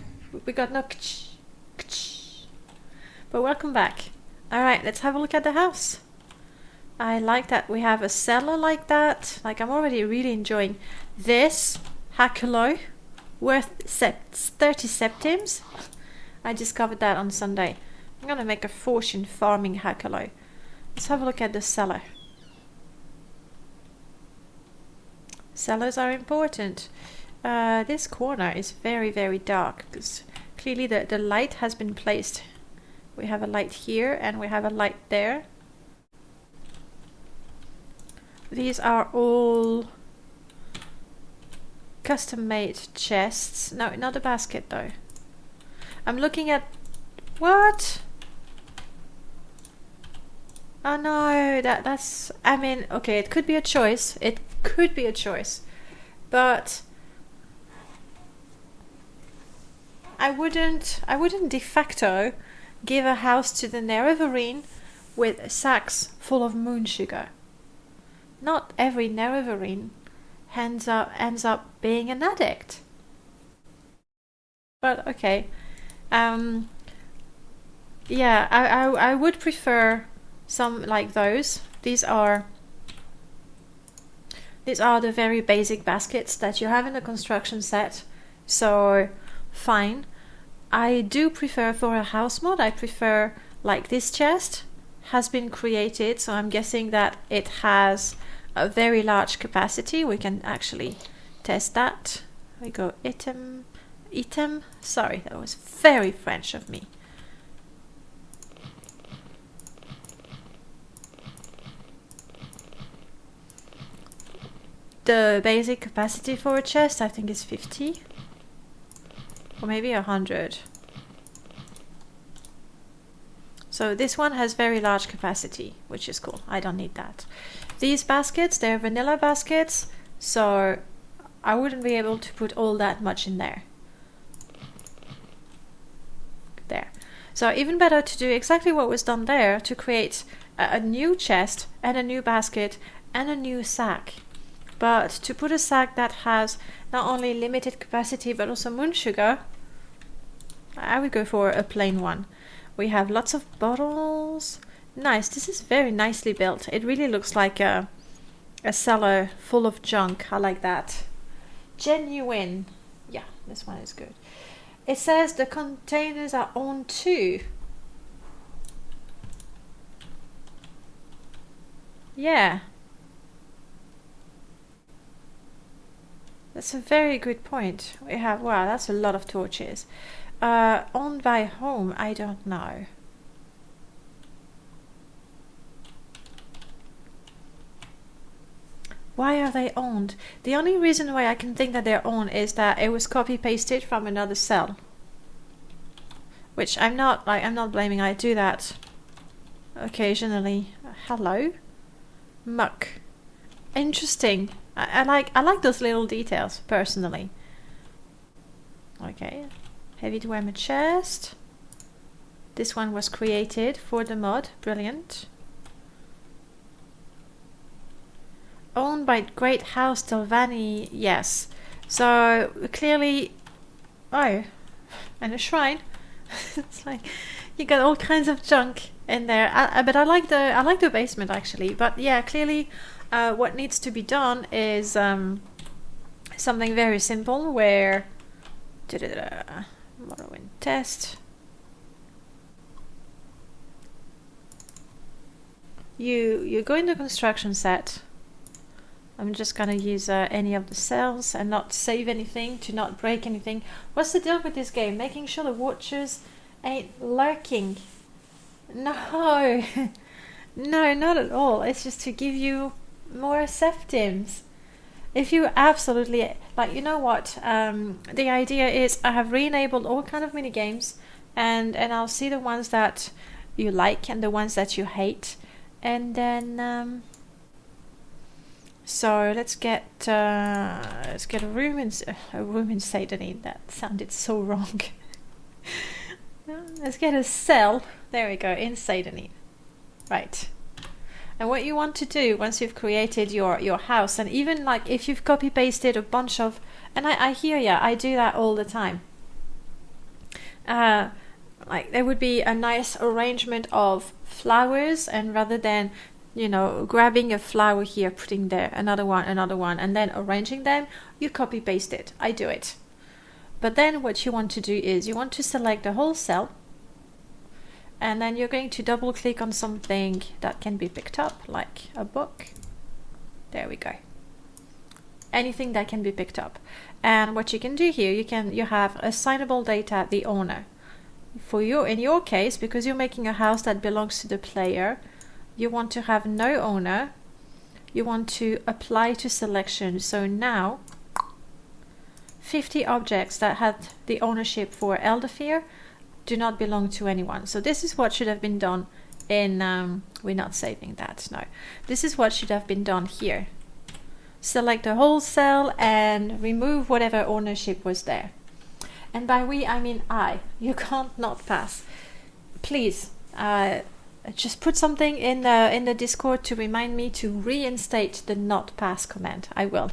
we got no. But welcome back. All right, let's have a look at the house. I like that we have a cellar like that. Like, I'm already really enjoying this Afflalo, worth 30 septims. I discovered that on Sunday. I'm gonna make a fortune farming Afflalo. Let's have a look at the cellar. Cellars are important. This corner is very, very dark because clearly the light has been placed. We have a light here and we have a light there. These are all custom-made chests. No, not a basket though. I'm looking at... What? Oh no, that's... I mean, okay, it could be a choice. It could be a choice. But... I wouldn't de facto give a house to the Nerevarine with sacks full of moon sugar. Not every Nerevarine ends up being an addict. But okay. Yeah, I would prefer some like those. These are the very basic baskets that you have in the construction set. So fine. I do prefer for a house mod, I prefer like this chest has been created, so I'm guessing that it has a very large capacity. We can actually test that. We go item. Sorry, that was very French of me. The basic capacity for a chest, I think, is 50. Or maybe 100. So this one has very large capacity, which is cool. I don't need that. These baskets, they're vanilla baskets, so I wouldn't be able to put all that much in there. There. So even better to do exactly what was done there, to create a new chest and a new basket and a new sack. But to put a sack that has not only limited capacity but also moon sugar, I would go for a plain one. We have lots of bottles. Nice, this is very nicely built. It really looks like a cellar full of junk. I like that. Genuine. Yeah, this one is good. It says the containers are on too. Yeah. That's a very good point. We have, wow, that's a lot of torches. Owned by whom? I don't know. Why are they owned? The only reason why I can think that they're owned is that it was copy-pasted from another cell. Which I'm not blaming, I do that occasionally. Hello? Muck. Interesting. I like those little details, personally. Okay. Heavy dwemer chest. This one was created for the mod. Brilliant. Owned by Great House Delvani. Yes. So clearly, oh, and a shrine. It's like you got all kinds of junk in there. But I like the basement actually. But yeah, clearly, what needs to be done is something very simple. Where Morrowind test. You go in the construction set. I'm just gonna use any of the cells and not save anything to not break anything. What's the deal with this game? Making sure the watchers ain't lurking. No, no, not at all. It's just to give you more septims. If you absolutely like, you know what? The idea is I have re-enabled all kind of mini games, and I'll see the ones that you like and the ones that you hate, and then. So let's get a room in Satanin. That sounded so wrong. Let's get a cell. There we go, in Satanin. Right. And what you want to do once you've created your house, and even like if you've copy pasted a bunch of, and I hear ya, I do that all the time. Like there would be a nice arrangement of flowers, and rather than grabbing a flower here, putting there another one, and then arranging them, you copy paste it. I do it. But then what you want to do is you want to select the whole cell, and then you're going to double click on something that can be picked up, like a book. There we go. Anything that can be picked up. And what you can do here, you have assignable data, the owner. In your case, because you're making a house that belongs to the player, you want to have no owner. You want to apply to selection. So now 50 objects that had the ownership for Elderfear do not belong to anyone. So this is what should have been done in we're not saving that, no. This is what should have been done here. Select the whole cell and remove whatever ownership was there. And by we I mean I. You can't not pass. Please just put something in the Discord to remind me to reinstate the not pass command. I will.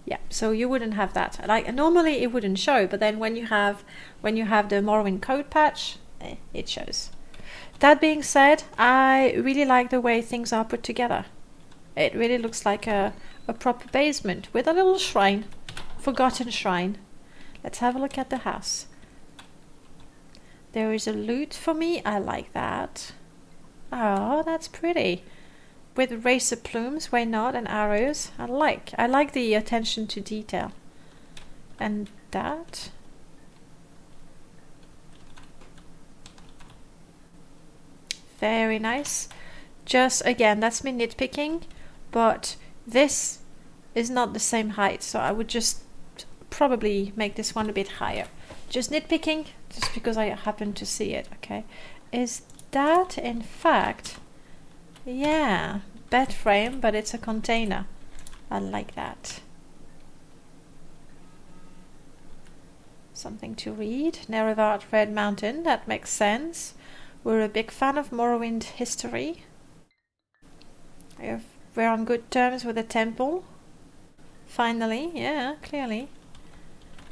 Yeah, so you wouldn't have that. Like normally it wouldn't show, but then when you have the Morrowind code patch, it shows. That being said, I really like the way things are put together. It really looks like a proper basement with a little shrine, forgotten shrine. Let's have a look at the house. There is a loot for me. I like that. Oh, that's pretty. With racer plumes, why not? And arrows. I like the attention to detail. And that. Very nice. Just again, that's me nitpicking, but this is not the same height, so I would just probably make this one a bit higher. Just nitpicking, just because I happen to see it, okay? Is that in fact, yeah, bed frame, but it's a container. I like that. Something to read. Nerevad Red Mountain, that makes sense. We're a big fan of Morrowind history. We're on good terms with the temple. Finally, yeah, clearly.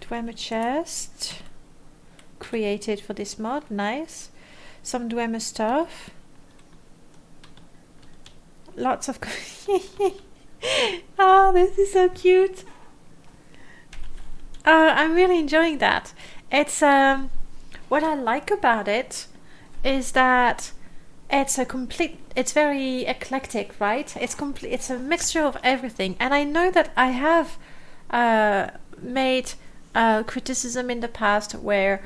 Dwemer chest. Created for this mod, nice. Some Dwemer stuff. Lots of... Oh, this is so cute. I'm really enjoying that. It's what I like about it is that it's very eclectic, right? It's a mixture of everything. And I know that I have made criticism in the past where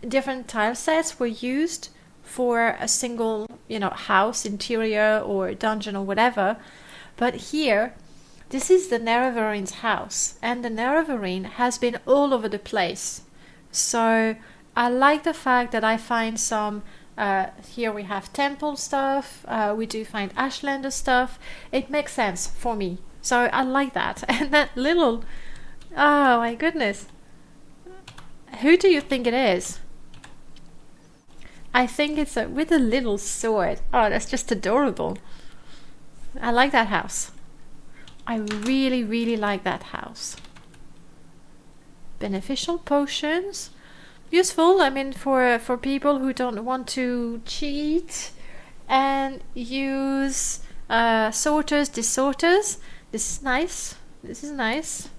different tile sets were used for a single, house, interior or dungeon or whatever. But here, this is the Nerevarin's house, and the Nerevarin has been all over the place. So I like the fact that I find some, here we have temple stuff, we do find Ashlander stuff. It makes sense for me. So I like that. And that little, oh my goodness. Who do you think it is? I think it's with a little sword. Oh, that's just adorable. I like that house. I really, really like that house. Beneficial potions. Useful, I mean, for people who don't want to cheat and use sorters, dissorters. This is nice. This is nice.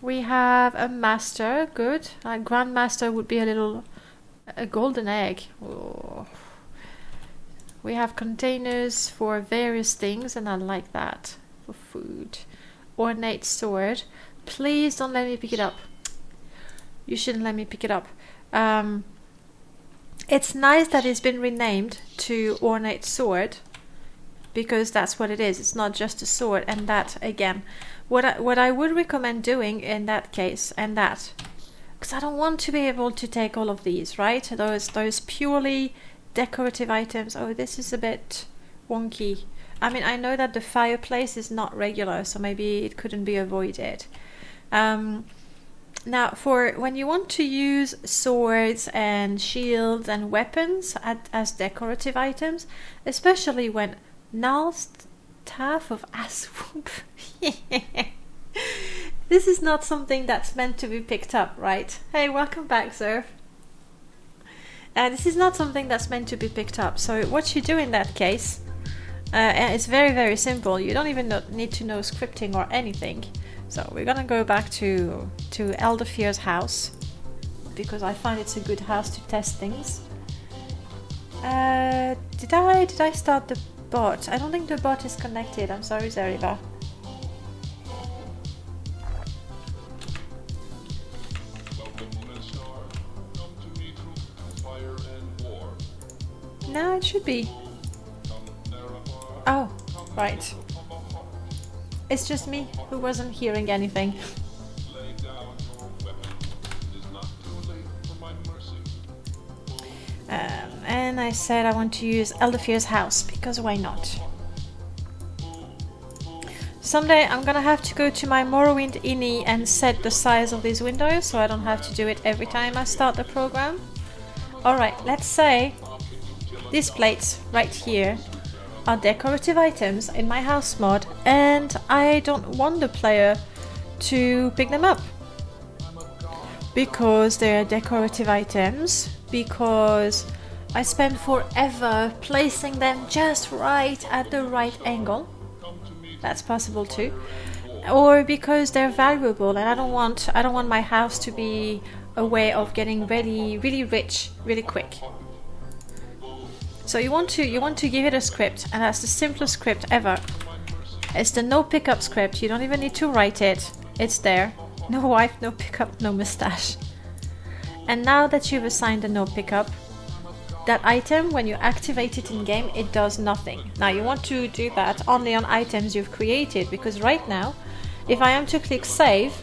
We have a master. Good. A grandmaster would be a golden egg. Oh. We have containers for various things, and I like that. For food. Ornate sword. Please don't let me pick it up. You shouldn't let me pick it up. It's nice that it's been renamed to Ornate Sword, because that's what it is. It's not just a sword. And that, again, what I would recommend doing in that case, and that, because I don't want to be able to take all of these, right? Those purely decorative items. Oh, this is a bit wonky. I mean, I know that the fireplace is not regular, so maybe it couldn't be avoided. Now, for when you want to use swords and shields and weapons as decorative items, especially when Nal's Staff of Aswhoop. This is not something that's meant to be picked up, right? Hey, welcome back, sir. This is not something that's meant to be picked up. So what you do in that case, it's very, very simple. You don't even need to know scripting or anything. So we're gonna go back to Elderfear's house, because I find it's a good house to test things. Did I start the bot? I don't think the bot is connected. I'm sorry, Zeriba. No, it should be. Oh, right. It's just me who wasn't hearing anything. And I said I want to use Elderfear's house, because why not? Someday I'm gonna have to go to my Morrowind Innie and set the size of these windows, so I don't have to do it every time I start the program. Alright, let's say these plates right here are decorative items in my house mod, and I don't want the player to pick them up because they're decorative items, because I spend forever placing them just right at the right angle. That's possible too. Or because they're valuable, and I don't want my house to be a way of getting really rich really quick. So you want to give it a script, and that's the simplest script ever. It's the no pickup script. You don't even need to write it. It's there. No wife, no pickup, no mustache. And now that you've assigned a no pickup, that item, when you activate it in game, it does nothing. Now you want to do that only on items you've created, because right now, if I am to click save,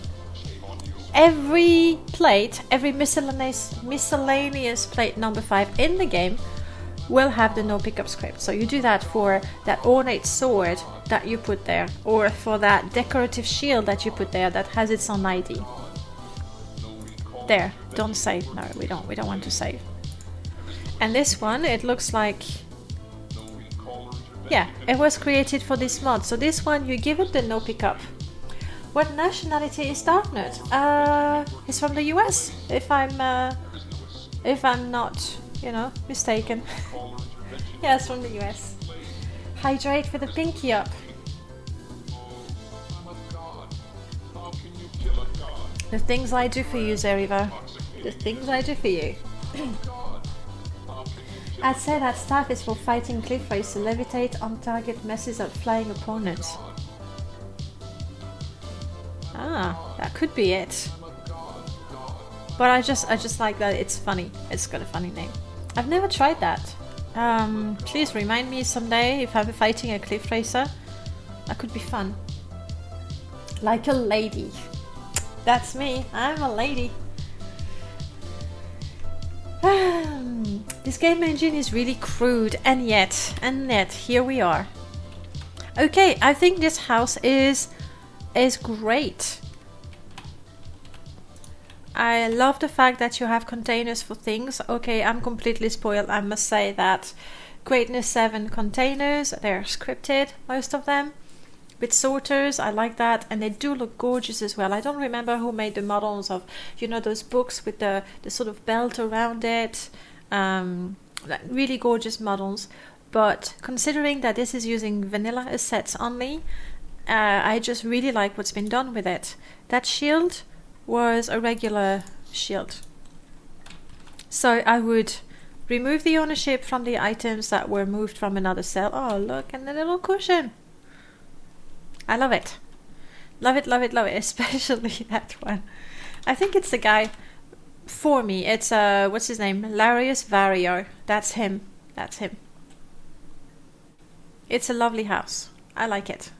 every plate, every miscellaneous plate number 5 in the game will have the no pickup script. So you do that for that ornate sword that you put there, or for that decorative shield that you put there that has its own ID. There, don't save. No, we don't want to save. And this one, it looks like, yeah, it was created for this mod. So this one, you give it the no pickup. What nationality is Darknut? He's from the US, if I'm not, mistaken. Yeah, it's from the US. Hydrate with the pinky up. The things I do for you, Zeriva. The things I do for you. I'd say that staff is for fighting cliff race to levitate on target messes up flying opponents. Ah, that could be it. But I just like that it's funny. It's got a funny name. I've never tried that. Please remind me someday if I'm fighting a cliff racer. That could be fun. Like a lady. That's me. I'm a lady. This game engine is really crude, and yet here we are. Okay, I think this house is great. I love the fact that you have containers for things. Okay, I'm completely spoiled, I must say that. Greatness 7 containers, they're scripted, most of them. With sorters, I like that, and they do look gorgeous as well. I don't remember who made the models of, you know, those books with the sort of belt around it. Really gorgeous models. But considering that this is using vanilla assets only, I just really like what's been done with it. That shield was a regular shield. So I would remove the ownership from the items that were moved from another cell. Oh, look, and the little cushion. I love it. Love it, love it, love it. Especially that one. I think it's the guy for me. It's, what's his name? Larius Vario. That's him. That's him. It's a lovely house. I like it.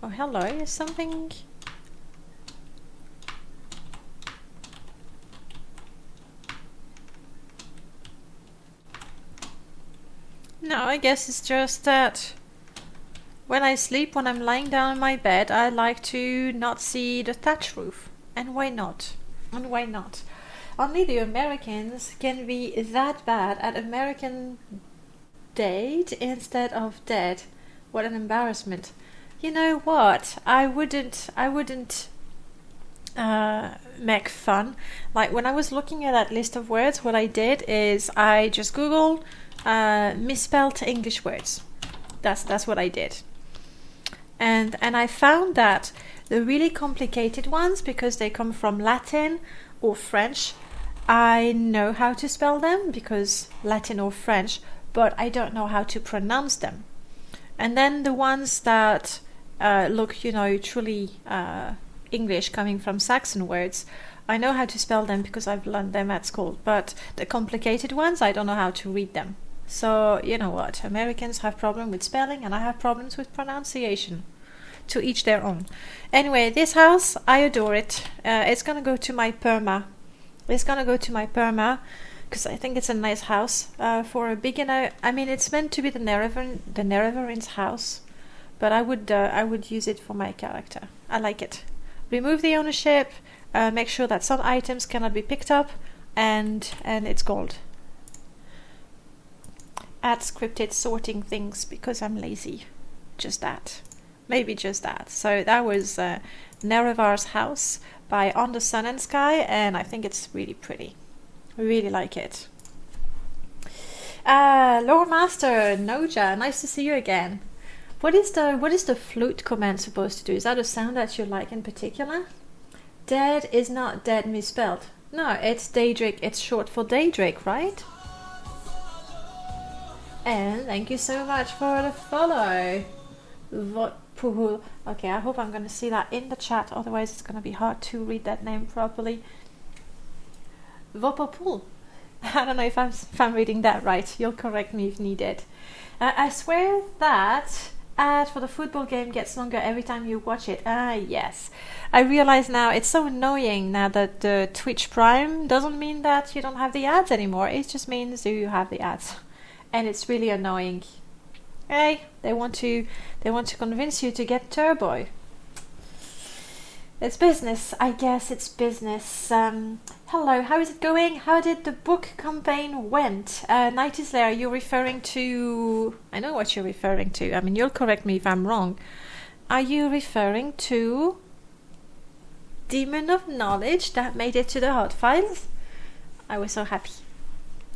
Oh, hello. Is something... No, I guess it's just that when I sleep, when I'm lying down in my bed, I like to not see the thatch roof. And why not? And why not? Only the Americans can be that bad at American date instead of dead. What an embarrassment. You know what? I wouldn't make fun. Like when I was looking at that list of words, what I did is I just Googled misspelled English words. That's what I did. And I found that the really complicated ones, because they come from Latin or French, I know how to spell them because Latin or French, but I don't know how to pronounce them. And then the ones that look, you know, truly English, coming from Saxon words, I know how to spell them because I've learned them at school. But the complicated ones, I don't know how to read them. So, you know what, Americans have problems with spelling and I have problems with pronunciation. To each their own. Anyway, this house, I adore it. It's gonna go to my perma. It's gonna go to my perma because I think it's a nice house for a beginner. I mean, it's meant to be the Nerevarin's house, but I would use it for my character. I like it. Remove the ownership. Make sure that some items cannot be picked up, and it's gold. Add scripted sorting things because I'm lazy. Just that. Maybe just that. So that was Nerevar's house by On the Sun and Sky, and I think it's really pretty. I really like it. Lore Master Noja, nice to see you again. What is the flute command supposed to do? Is that a sound that you like in particular? Dead is not dead misspelled. No, it's Daedric. It's short for Daedric, right? And thank you so much for the follow. Okay, I hope I'm going to see that in the chat, otherwise it's going to be hard to read that name properly. Vopopul. I don't know if I'm reading that right. You'll correct me if needed. I swear that ad for the football game gets longer every time you watch it. Yes. I realize now it's so annoying now that the Twitch Prime doesn't mean that you don't have the ads anymore. It just means you have the ads. And it's really annoying. Hey, they want to convince you to get Turbo. It's business, I guess. It's business. Hello, how is it going? How did the book campaign went? Night is there. You're referring to... I know what you're referring to. I mean, you'll correct me if I'm wrong. Are you referring to Demon of Knowledge that made it to the hot files? I was so happy.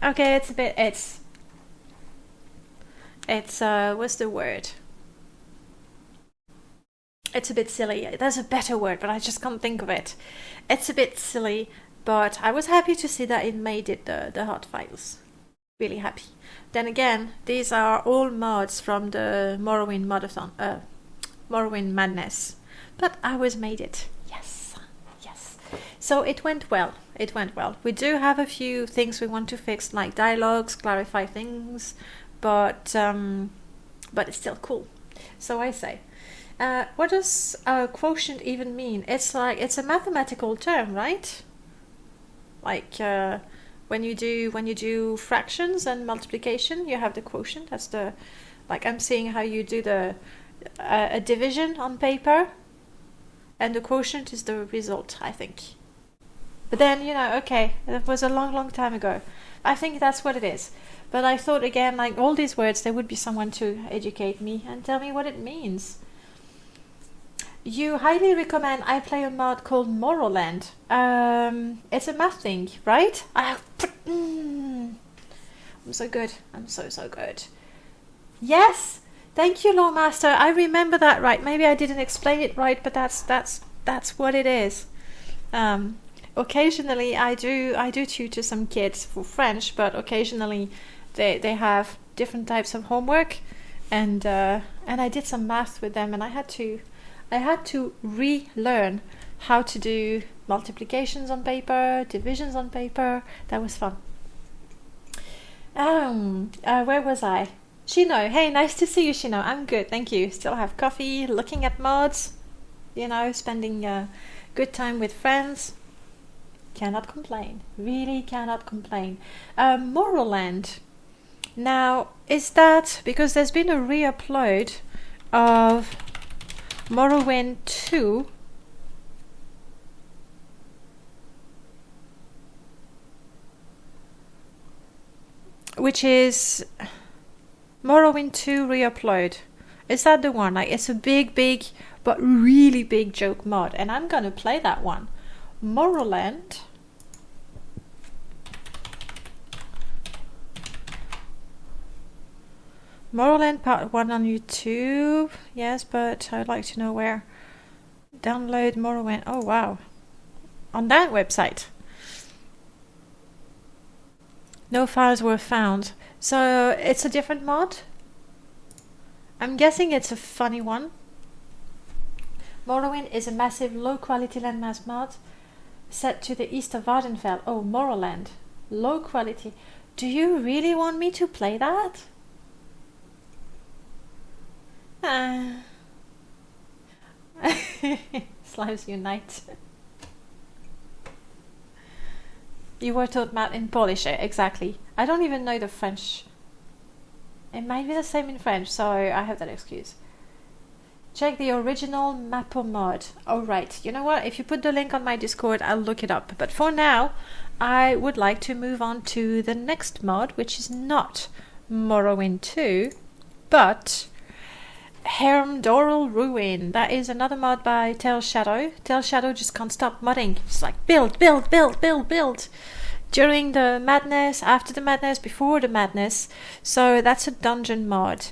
Okay, it's a bit... It's what's the word? It's a bit silly. There's a better word, but I just can't think of it. It's a bit silly, but I was happy to see that it made it the hot files. Really happy. Then again, these are all mods from the Morrowind modathon, Morrowind Madness. But I was made it. Yes. So it went well. We do have a few things we want to fix, like dialogues, clarify things, but it's still cool. So I say, what does quotient even mean? It's a mathematical term, right? Like when you do fractions and multiplication, you have the quotient. That's the, like, I'm seeing how you do the a division on paper, and the quotient is the result, I think. But then, okay, that was a long time ago. I think that's what it is. But I thought, again, like all these words, there would be someone to educate me and tell me what it means. You highly recommend I play a mod called Morrowind. It's a math thing, right? I'm so good. I'm so good. Yes! Thank you, Lawmaster. I remember that right. Maybe I didn't explain it right, but that's what it is. Occasionally I do tutor some kids for French, but occasionally they have different types of homework, and I did some math with them, and I had to relearn how to do multiplications on paper, divisions on paper. That was fun. Where was I? Shino, hey, nice to see you, Shino. I'm good, thank you. Still have coffee, looking at mods, spending a good time with friends. Cannot complain. Really cannot complain. Morrowind. Now, is that because there's been a re-upload of Morrowind 2? Which is Morrowind 2 re-upload. Is that the one? Like, it's a big, but really big joke mod, and I'm gonna play that one. Morrowind. Morrowind Part 1 on YouTube. Yes, but I'd like to know where. Download Morrowind. Oh, wow. On that website. No files were found. So it's a different mod? I'm guessing it's a funny one. Morrowind is a massive low-quality landmass mod set to the east of Vardenfell. Oh, Morrowind. Low quality. Do you really want me to play that? Slimes unite. You were taught math in Polish, exactly. I don't even know the French. It might be the same in French, so I have that excuse. Check the original Mappo mod. Alright, you know what? If you put the link on my Discord, I'll look it up. But for now, I would like to move on to the next mod, which is not Morrowind 2, but Hermdoral Ruin. That is another mod by Tail Shadow. Tail Shadow just can't stop modding. It's like build. During the madness, after the madness, before the madness. So that's a dungeon mod.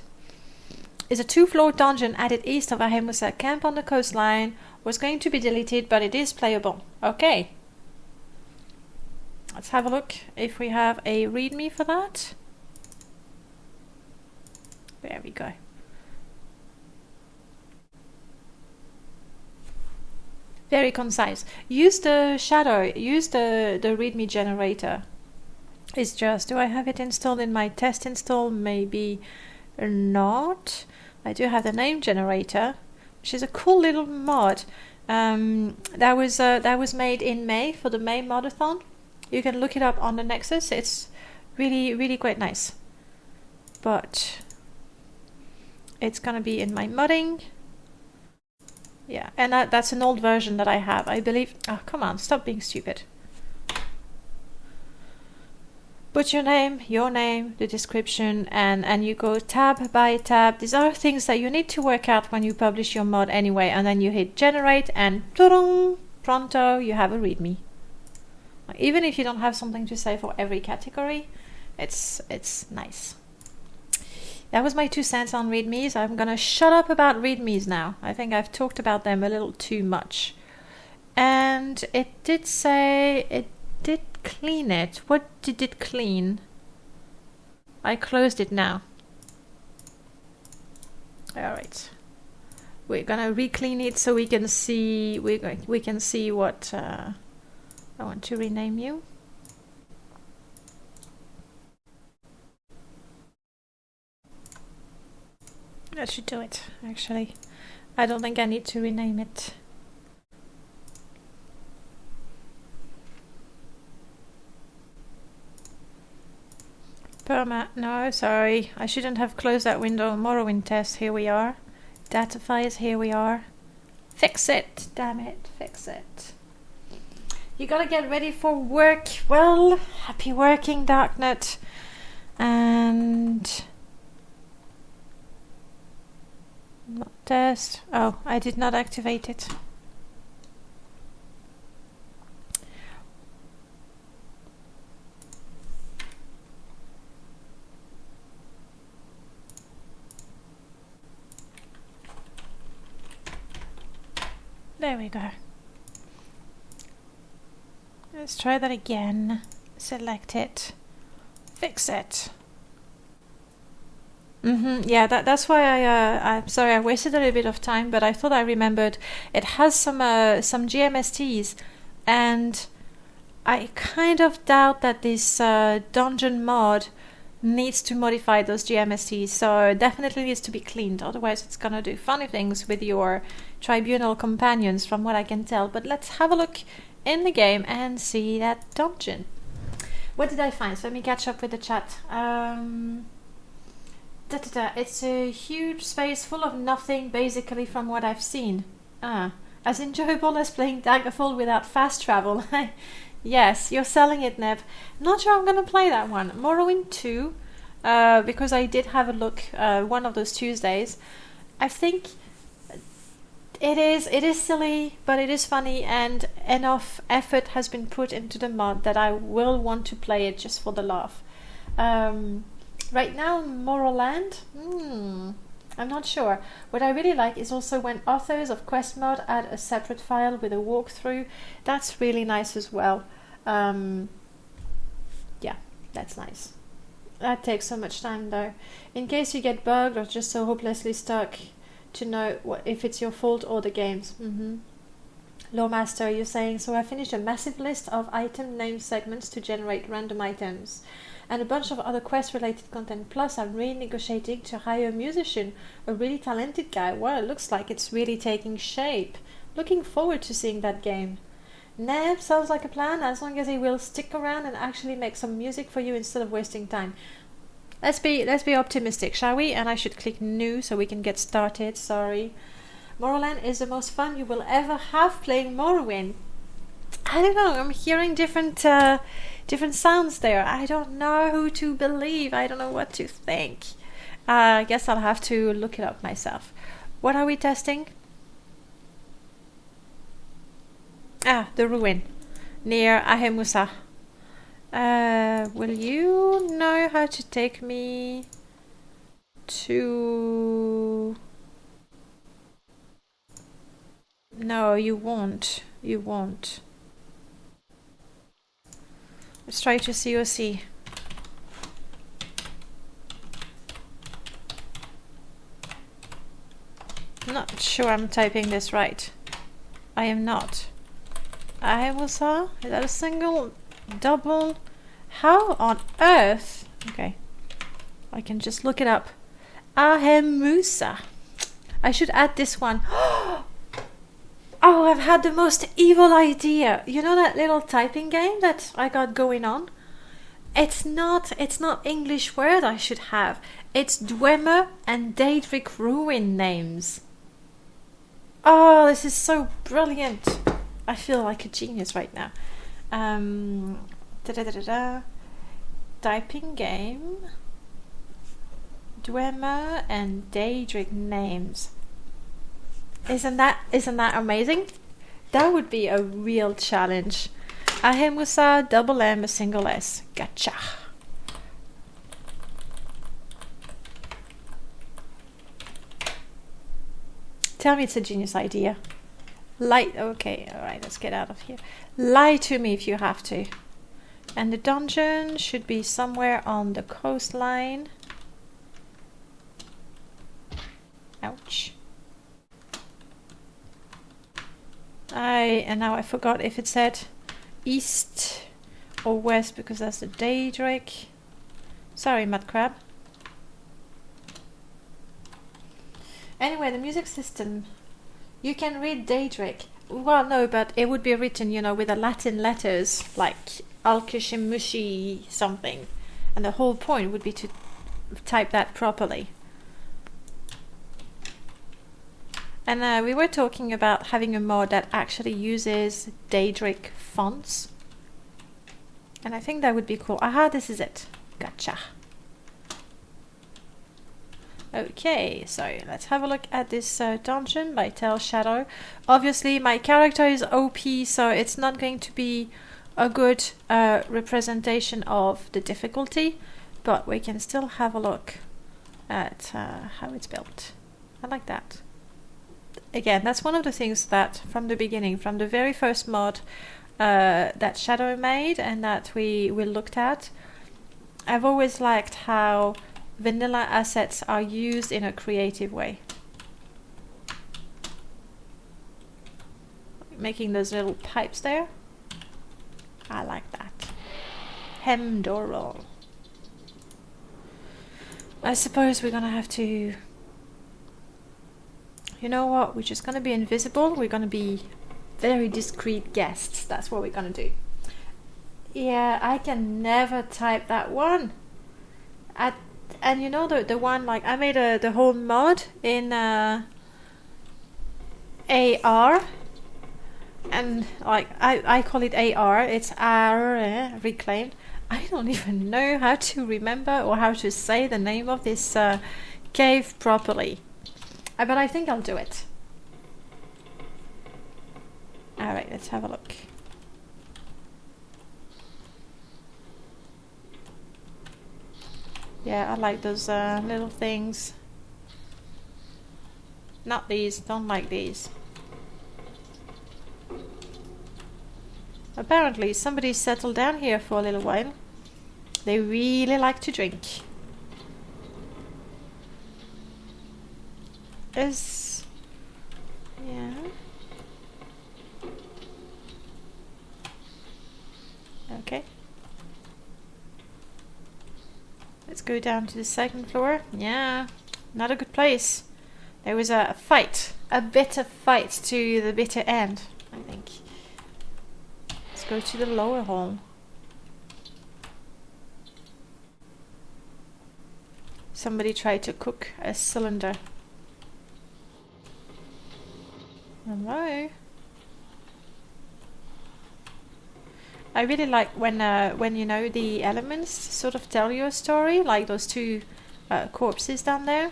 It's a 2-floor dungeon added east of Ahemusa camp on the coastline. Was going to be deleted, but it is playable. Okay. Let's have a look if we have a readme for that. There we go. Very concise. Use the shadow. Use the readme generator. It's just, do I have it installed in my test install? Maybe not. I do have the name generator, which is a cool little mod. That was made in May for the May modathon. You can look it up on the Nexus. It's really quite nice. But it's gonna be in my modding. Yeah, and that's an old version that I have, I believe. Oh, come on, stop being stupid. Put your name, the description, and you go tab by tab. These are things that you need to work out when you publish your mod anyway, and then you hit generate and pronto, you have a readme. Even if you don't have something to say for every category, it's nice. That was my 2 cents on readmes. I'm gonna shut up about readmes now. I think I've talked about them a little too much. And it did say it did clean it. What did it clean? I closed it now. Alright. We're gonna re-clean it so we can see we can see what I want to rename you. That should do it, actually. I don't think I need to rename it. No, sorry. I shouldn't have closed that window. Morrowind test, here we are. Data files, here we are. Fix it, damn it, fix it. You gotta get ready for work. Well, happy working, Darknet. And... not test. Oh, I did not activate it. There we go. Let's try that again. Select it. Fix it. Yeah, that's why I'm sorry I wasted a little bit of time, but I thought I remembered it has some GMSTs, and I kind of doubt that this dungeon mod needs to modify those GMSTs, so it definitely needs to be cleaned, otherwise it's gonna do funny things with your tribunal companions from what I can tell. But let's have a look in the game and see that dungeon. What did I find? So let me catch up with the chat. It's a huge space full of nothing, basically, from what I've seen. As enjoyable as playing Daggerfall without fast travel. Yes, you're selling it, Neb. Not sure I'm going to play that one. Morrowind 2, because I did have a look one of those Tuesdays. I think it is silly, but it is funny, and enough effort has been put into the mod that I will want to play it just for the laugh. Right now, Morrowind, I'm not sure. What I really like is also when authors of quest mod add a separate file with a walkthrough. That's really nice as well. Yeah, that's nice. That takes so much time though. In case you get bugged or just so hopelessly stuck, to know if it's your fault or the game's. Lawmaster, you're saying, so I finished a massive list of item name segments to generate random items. And a bunch of other quest-related content. Plus, I'm renegotiating to hire a musician, a really talented guy. Well, it looks like it's really taking shape. Looking forward to seeing that game. Neb, sounds like a plan, as long as he will stick around and actually make some music for you instead of wasting time. Let's be optimistic, shall we? And I should click new so we can get started. Sorry. Morrowind is the most fun you will ever have playing Morrowind. I don't know, I'm hearing different sounds there. I don't know who to believe. I don't know what to think. I guess I'll have to look it up myself. What are we testing? The ruin near Ahemusa. Will you know how to take me to... No, you won't. You won't. Let's try to COC. I'm not sure I'm typing this right. I am not. Ahemusa? Is that a single, double? How on earth? Okay. I can just look it up. Ahemusa. I should add this one. Oh, I've had the most evil idea. You know that little typing game that I got going on? It's not English word I should have. It's Dwemer and Daedric ruin names. Oh, this is so brilliant. I feel like a genius right now. Typing game. Dwemer and Daedric names. Isn't that amazing? That would be a real challenge. Ahemusa, double M, a single S. Gotcha. Tell me it's a genius idea. Okay, alright, let's get out of here. Lie to me if you have to. And the dungeon should be somewhere on the coastline. Ouch. And now I forgot if it said east or west because that's the Daedric. Sorry, mud crab. Anyway, the music system. You can read Daedric. Well, no, but it would be written, you know, with the Latin letters, like Alkishimushi something. And the whole point would be to type that properly. And we were talking about having a mod that actually uses Daedric fonts. And I think that would be cool. Aha, this is it. Gotcha. Okay, so let's have a look at this dungeon by Tell Shadow. Obviously, my character is OP, so it's not going to be a good representation of the difficulty, but we can still have a look at how it's built. I like that. Again, that's one of the things that from the beginning, from the very first mod that Shadow made and that we looked at, I've always liked how vanilla assets are used in a creative way. Making those little pipes there. I like that. Hemdoral. I suppose we're gonna have to... You know what? We're just gonna be invisible. We're gonna be very discreet guests. That's what we're gonna do. Yeah, I can never type that one. And you know the one, like I made the whole mod in AR, and like I call it AR. It's R reclaimed. I don't even know how to remember or how to say the name of this cave properly. But I think I'll do it. All right, let's have a look. Yeah, I like those little things. Not these, don't like these. Apparently somebody settled down here for a little while. They really like to drink. Yeah. Okay. Let's go down to the second floor. Yeah, not a good place. There was a fight, a bitter fight to the bitter end, I think. Let's go to the lower hall. Somebody tried to cook a cylinder. Hello. I really like when you know the elements sort of tell you a story, like those two corpses down there.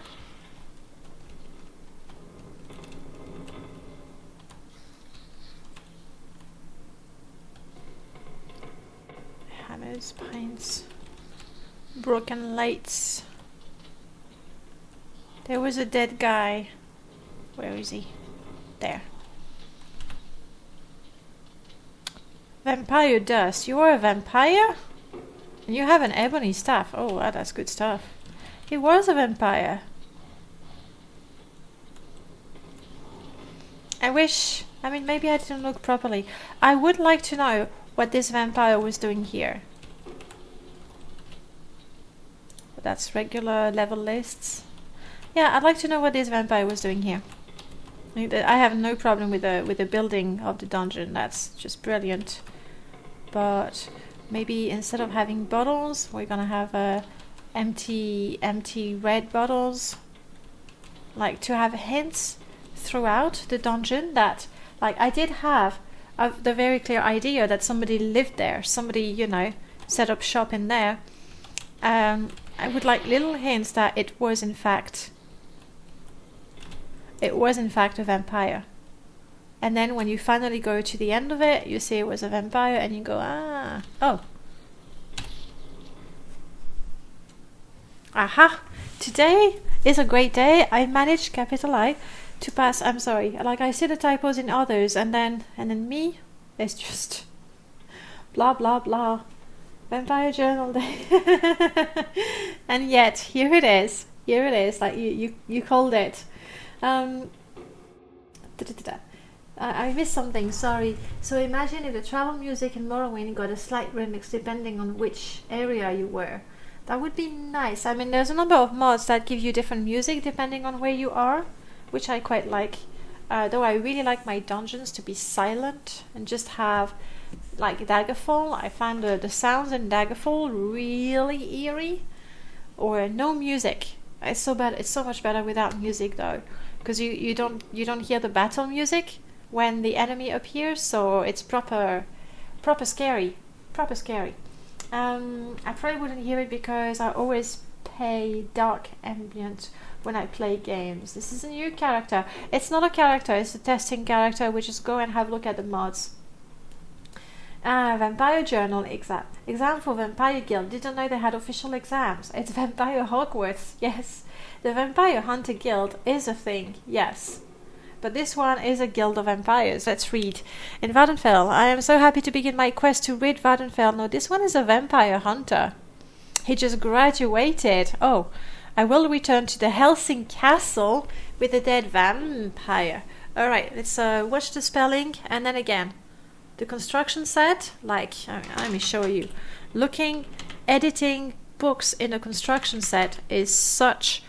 Hammers, pines, broken lights. There was a dead guy. Where is he? There. Vampire dust. You are a vampire? And you have an ebony staff. Oh, wow, that's good stuff. He was a vampire. I mean, maybe I didn't look properly. I would like to know what this vampire was doing here. That's regular level lists. Yeah, I'd like to know what this vampire was doing here. I have no problem with the building of the dungeon. That's just brilliant. But maybe instead of having bottles, we're gonna have empty red bottles. Like to have hints throughout the dungeon that, like, I did have the very clear idea that somebody lived there. Somebody, you know, set up shop in there. I would like little hints that it was in fact a vampire. And then when you finally go to the end of it, you see it was a vampire and you go, ah, oh. Aha! Today is a great day. I managed, capital I, to pass, I'm sorry, like I see the typos in others and then me, it's just blah blah blah. Vampire Journal Day. And yet, here it is. Here it is. Like you called it. I missed something, sorry. So imagine if the travel music in Morrowind got a slight remix depending on which area you were. That would be nice. I mean, there's a number of mods that give you different music depending on where you are, which I quite like. Though I really like my dungeons to be silent and just have, like Daggerfall. I find the sounds in Daggerfall really eerie. Or no music. It's so bad. It's so much better without music though, because you don't hear the battle music when the enemy appears, so it's proper scary. I probably wouldn't hear it because I always play dark ambient when I play games. This is a new character. It's not a character, it's a testing character. We just go and have a look at the mods. Vampire Journal exam for Vampire Guild. Didn't know they had official exams. It's Vampire Hogwarts. Yes, the Vampire Hunter Guild is a thing. Yes. But this one is a guild of vampires. Let's read. In Vvardenfell, I am so happy to begin my quest to rid Vvardenfell. No, this one is a vampire hunter. He just graduated. Oh, I will return to the Helsing Castle with a dead vampire. Alright, let's watch the spelling and then again. The construction set, like, let me show you. Editing books in a construction set is such...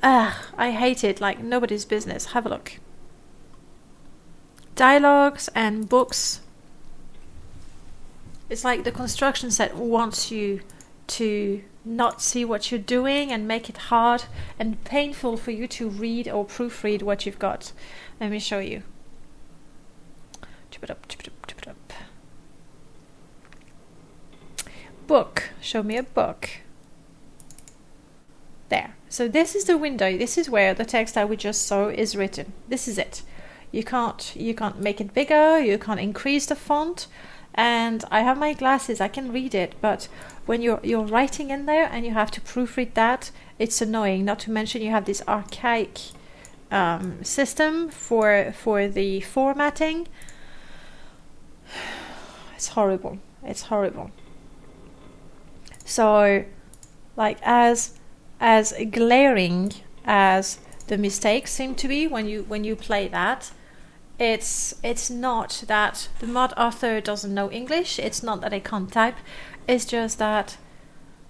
I hate it like nobody's business. Have a look. Dialogues and books. It's like the construction set wants you to not see what you're doing and make it hard and painful for you to read or proofread what you've got. Let me show you. Book. Show me a book. There. So this is the window. This is where the text that we just saw is written. This is it. You can't make it bigger. You can't increase the font. And I have my glasses. I can read it. But when you're writing in there and you have to proofread that, it's annoying. Not to mention you have this archaic system for the formatting. It's horrible. It's horrible. So, like as glaring as the mistakes seem to be when you play that, it's not that the mod author doesn't know English. It's not that they can't type. It's just that,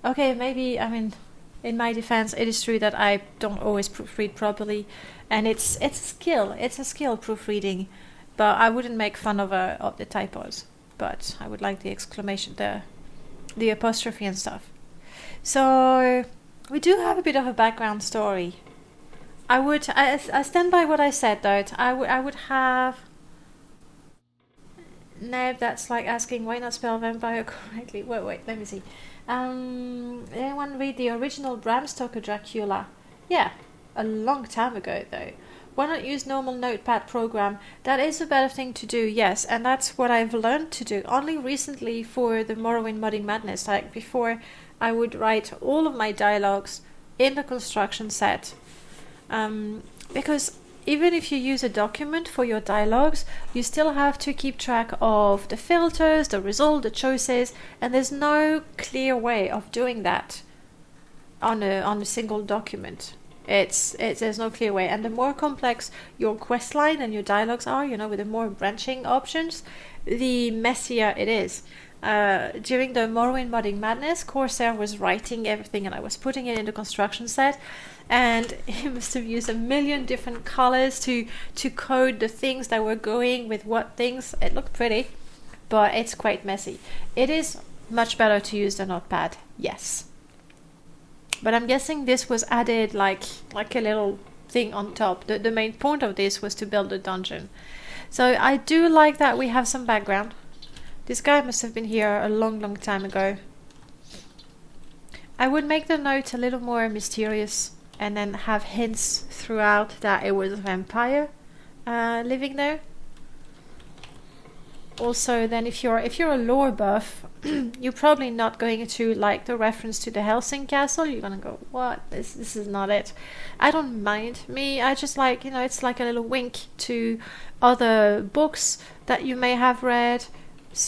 okay, maybe, I mean, in my defense, it is true that I don't always proofread properly, and it's a skill. It's a skill, proofreading, but I wouldn't make fun of the typos. But I would like the exclamation, the apostrophe and stuff. So we do have a bit of a background story. I stand by what I said though. I would have Neb. That's like asking why not spell vampire correctly. Wait, let me see. Anyone read the original Bram Stoker Dracula? Yeah, a long time ago though. Why not use normal notepad program? That is a better thing to do, yes, and that's what I've learned to do. Only recently for the Morrowind Modding Madness, like before I would write all of my dialogues in the construction set. Because even if you use a document for your dialogues, you still have to keep track of the filters, the result, the choices, and there's no clear way of doing that on a single document. There's no clear way, and the more complex your quest line and your dialogues are, with the more branching options, the messier it is. During the Morrowind Modding Madness, Corsair was writing everything and I was putting it in the construction set, and he must have used a million different colors to code the things that were going with what things. It looked pretty, but it's quite messy. It is much better to use the notepad, yes. But I'm guessing this was added like a little thing on top. The main point of this was to build a dungeon. So I do like that we have some background. This guy must have been here a long time ago. I would make the note a little more mysterious and then have hints throughout that it was a vampire living there. Also, then if you're a lore buff, you're probably not going to like the reference to the Helsing Castle. You're gonna go, what? This is not it. I don't mind. I just like, it's like a little wink to other books that you may have read,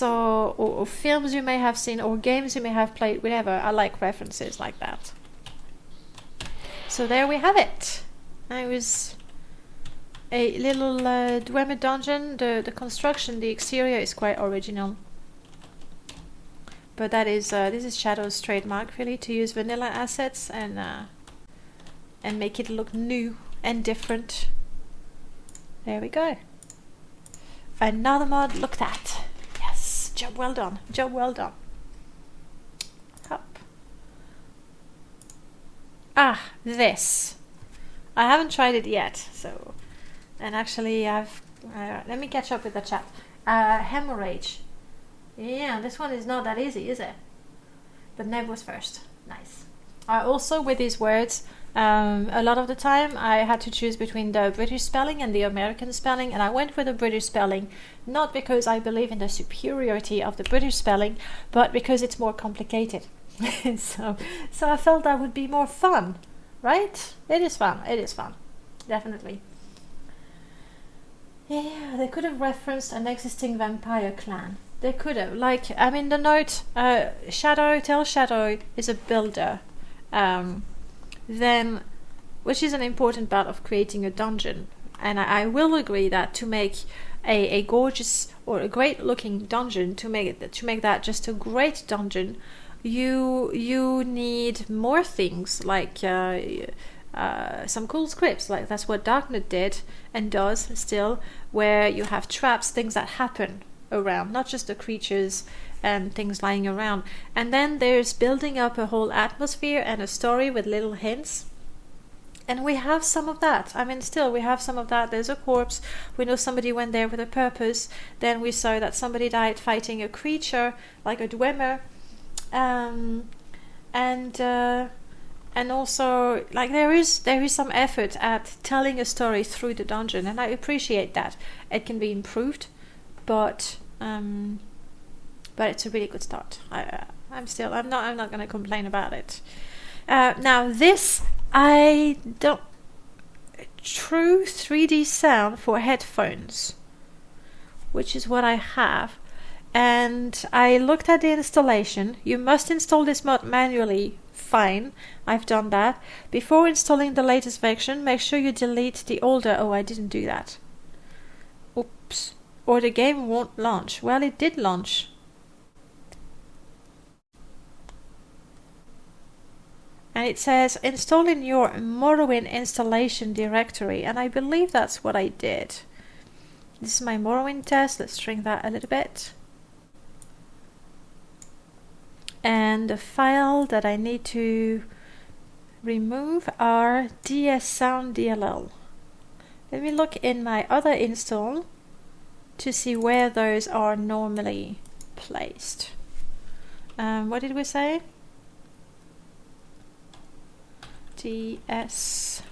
or films you may have seen, or games you may have played, whatever. I like references like that. So there we have it. I was a little Dwemer dungeon. The construction, the exterior is quite original. But that is this is Shadow's trademark, really, to use vanilla assets and make it look new and different. There we go. Another mod looked at. Yes, job well done. Job well done. Up. Ah, this. I haven't tried it yet, so. And actually, let me catch up with the chat. Hemorrhage. Yeah, this one is not that easy, is it? But Neb was first. Nice. Also, with these words, a lot of the time I had to choose between the British spelling and the American spelling, and I went with the British spelling, not because I believe in the superiority of the British spelling, but because it's more complicated. so I felt that would be more fun, right? It is fun. It is fun. Definitely. Yeah, they could have referenced an existing vampire clan. They could have. Like, I mean, the note, Tell Shadow is a builder. Then, which is an important part of creating a dungeon. And I will agree that to make a gorgeous or a great looking dungeon, to make that just a great dungeon, you need more things, like some cool scripts. Like that's what Darknet did and does still, where you have traps, things that happen around, not just the creatures and things lying around. And then there's building up a whole atmosphere and a story with little hints. And we have some of that. I mean, still, we have some of that. There's a corpse. We know somebody went there with a purpose. Then we saw that somebody died fighting a creature, like a Dwemer. And also, like, there is some effort at telling a story through the dungeon, and I appreciate that. It can be improved, but it's a really good start. I'm not going to complain about it. Now this, true 3D sound for headphones, which is what I have. And I looked at the installation. You must install this mod manually. Fine, I've done that. Before installing the latest version, make sure you delete the older. Oh, I didn't do that. Oops. Or the game won't launch. Well, it did launch. And it says install in your Morrowind installation directory, and I believe that's what I did. This is my Morrowind test. Let's shrink that a little bit. And the file that I need to remove are DS Sound DLL. Let me look in my other install to see where those are normally placed. What did we say? DSOL.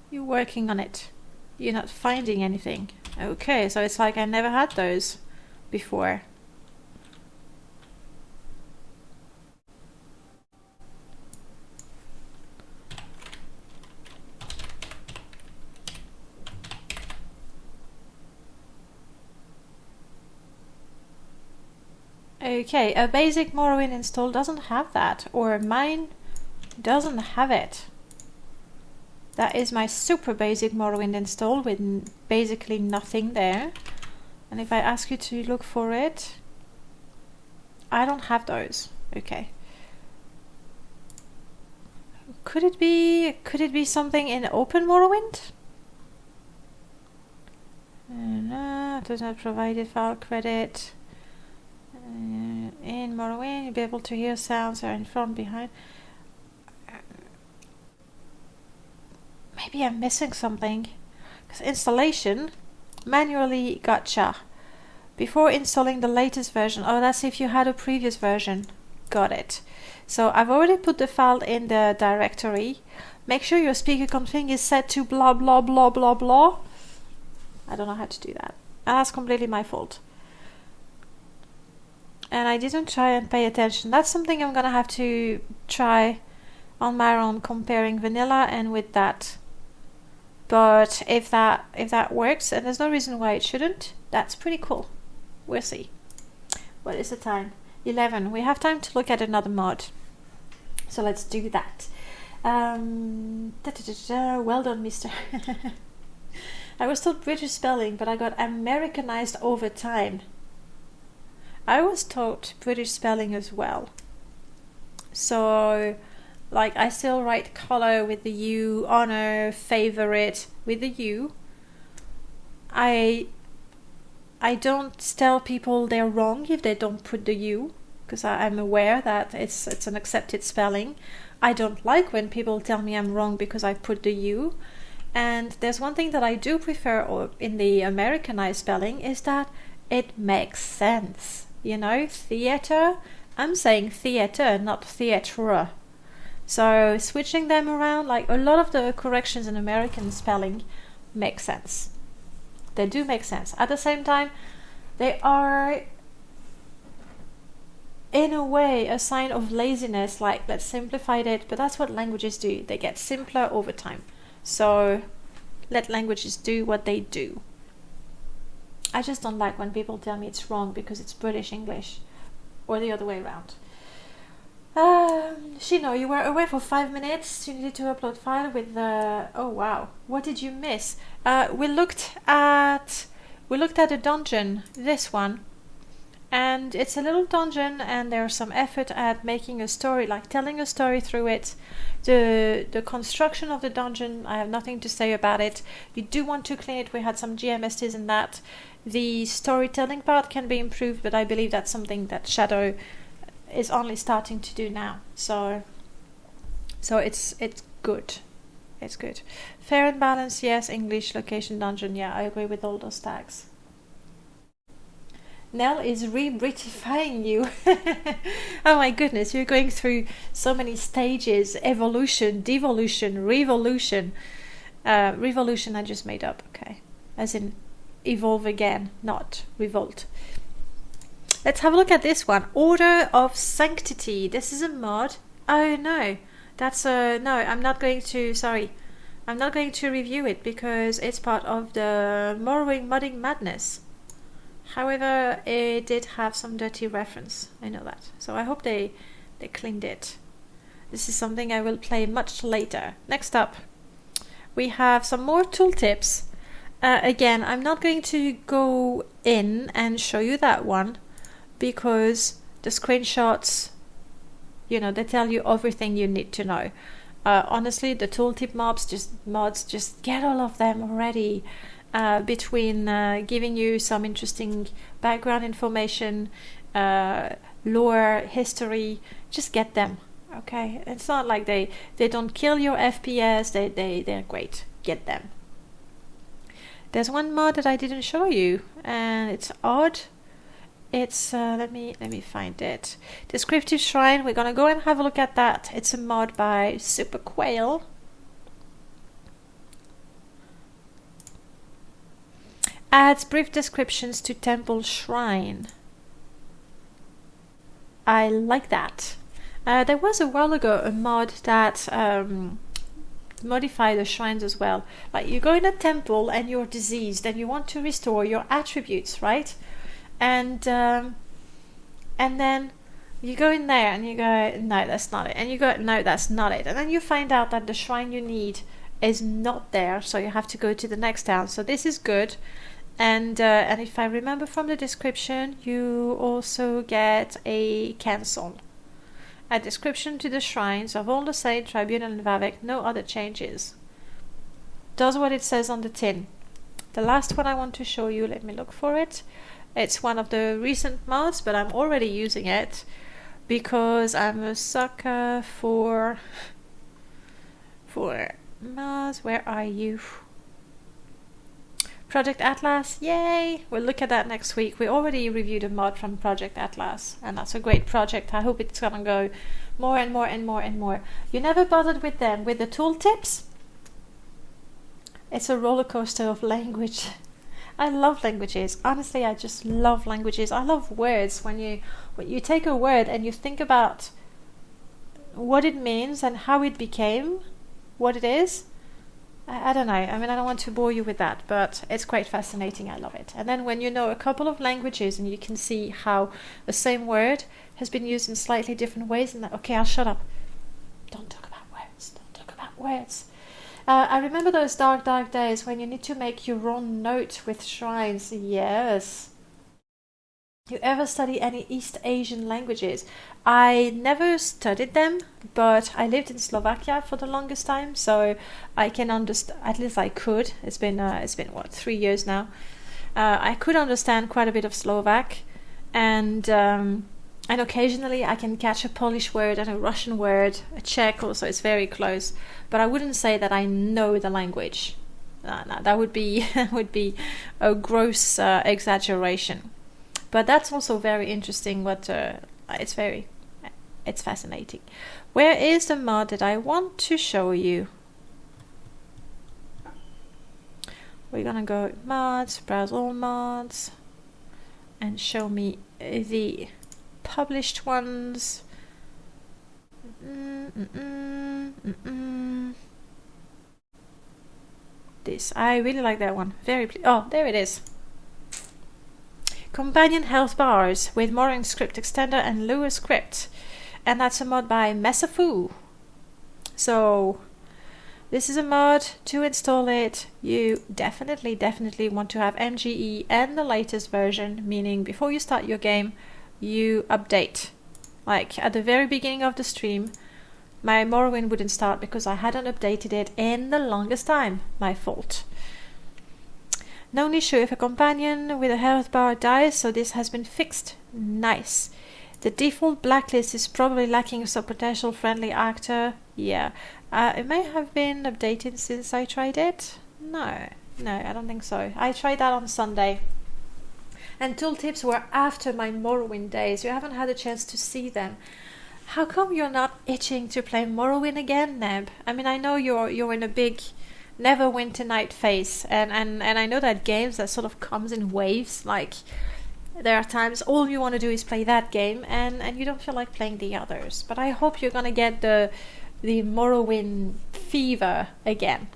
You're working on it. You're not finding anything. Okay, so it's like I never had those before. Okay, a basic Morrowind install doesn't have that, or mine doesn't have it. That is my super basic Morrowind install with basically nothing there. And if I ask you to look for it, I don't have those. Okay. Could it be something in Open Morrowind? No, it does not provide file credit. In Morrowind, you'll be able to hear sounds are in front, behind. Maybe I'm missing something. Because installation, manually gotcha. Before installing the latest version. Oh, that's if you had a previous version. Got it. So I've already put the file in the directory. Make sure your speaker config is set to blah blah blah blah blah. I don't know how to do that. That's completely my fault. And I didn't try and pay attention. That's something I'm gonna have to try on my own, comparing vanilla and with that. But if that works, and there's no reason why it shouldn't, that's pretty cool. We'll see. What is the time? 11. We have time to look at another mod. So let's do that. Well done, mister. I was taught British spelling, but I got Americanized over time. I was taught British spelling as well. So, like, I still write color with the U, honor, favorite with the U. I don't tell people they're wrong if they don't put the U, because I'm aware that it's an accepted spelling. I don't like when people tell me I'm wrong because I put the U. And there's one thing that I do prefer in the Americanized spelling is that it makes sense. You know, theater, I'm saying theater, not theatre. So switching them around, like a lot of the corrections in American spelling make sense. They do make sense. At the same time, they are in a way a sign of laziness, like let's simplify it, but that's what languages do. They get simpler over time. So let languages do what they do. I just don't like when people tell me it's wrong because it's British English, or the other way around. Shino, you were away for 5 minutes. You needed to upload file with the... Oh wow, what did you miss? We looked at a dungeon, this one, and it's a little dungeon, and there's some effort at making a story, like telling a story through it. The construction of the dungeon, I have nothing to say about it. You do want to clean it. We had some GMSTs in that. The storytelling part can be improved, but I believe that's something that Shadow is only starting to do now. So it's good. It's good. Fair and balanced, yes. English, location, dungeon, yeah, I agree with all those tags. Nell is re-Britifying you. Oh my goodness, you're going through so many stages. Evolution, devolution, revolution. Revolution I just made up, okay. As in evolve again, not revolt. Let's have a look at this one. Order of Sanctity. This is a mod. Oh no, that's a... No, I'm not going to... Sorry. I'm not going to review it because it's part of the Morrowind modding madness. However, it did have some dirty reference. I know that. So I hope they cleaned it. This is something I will play much later. Next up, we have some more tooltips. Again, I'm not going to go in and show you that one because the screenshots, you know, they tell you everything you need to know. Honestly, the tooltip mods, just get all of them already. Between giving you some interesting background information, lore, history, just get them, okay? It's not like they don't kill your FPS, they're great. Get them. There's one mod that I didn't show you, and it's odd. It's, let me find it. Descriptive Shrine, we're gonna go and have a look at that. It's a mod by Super Quail. Adds brief descriptions to temple shrine. I like that. There was a while ago a mod that modified the shrines as well. Like you go in a temple and you're diseased and you want to restore your attributes, right? And then you go in there and you go, no, that's not it. And you go, no, that's not it. And then you find out that the shrine you need is not there, so you have to go to the next town. So this is good. And if I remember from the description, you also get a cancel. A description to the shrines of all the Saint, Tribunal and Vavek, no other changes. Does what it says on the tin. The last one I want to show you, let me look for it. It's one of the recent mods, but I'm already using it because I'm a sucker for mods. Where are you? Project Atlas, yay! We'll look at that next week. We already reviewed a mod from Project Atlas, and that's a great project. I hope it's gonna go more and more and more and more. You never bothered with them, with the tooltips? It's a roller coaster of language. I love languages. Honestly, I just love languages. I love words. When you take a word and you think about what it means and how it became what it is, I don't know. I mean, I don't want to bore you with that, but it's quite fascinating. I love it. And then when you know a couple of languages and you can see how the same word has been used in slightly different ways, and okay, I'll shut up. Don't talk about words. Don't talk about words. I remember those dark, dark days when you need to make your own note with shrines. Yes. You ever study any East Asian languages? I never studied them, but I lived in Slovakia for the longest time, so I can understand. At least I could. It's been what, 3 years now. I could understand quite a bit of Slovak, and occasionally I can catch a Polish word and a Russian word, a Czech also. It's very close, but I wouldn't say that I know the language. No, that would be a gross exaggeration. But that's also very interesting. It's fascinating. Where is the mod that I want to show you? We're gonna go mods, browse all mods, and show me the published ones. This, I really like that one. Oh, there it is. Companion health bars with Morrowind script extender and Lua script, and that's a mod by Mesafu. So this is a mod. To install it, you definitely want to have MGE and the latest version, meaning before you start your game, you update. Like at the very beginning of the stream, my Morrowind wouldn't start because I hadn't updated it in the longest time. My fault. No issue if a companion with a health bar dies, so this has been fixed. Nice. The default blacklist is probably lacking some potential friendly actor. Yeah. It may have been updated since I tried it. No, I don't think so. I tried that on Sunday. And tooltips were after my Morrowind days. You haven't had a chance to see them. How come you're not itching to play Morrowind again, Neb? I mean, I know you're in a big Neverwinter Night phase, and I know that games that sort of comes in waves. Like there are times all you want to do is play that game, and you don't feel like playing the others. But I hope you're gonna get the Morrowind fever again,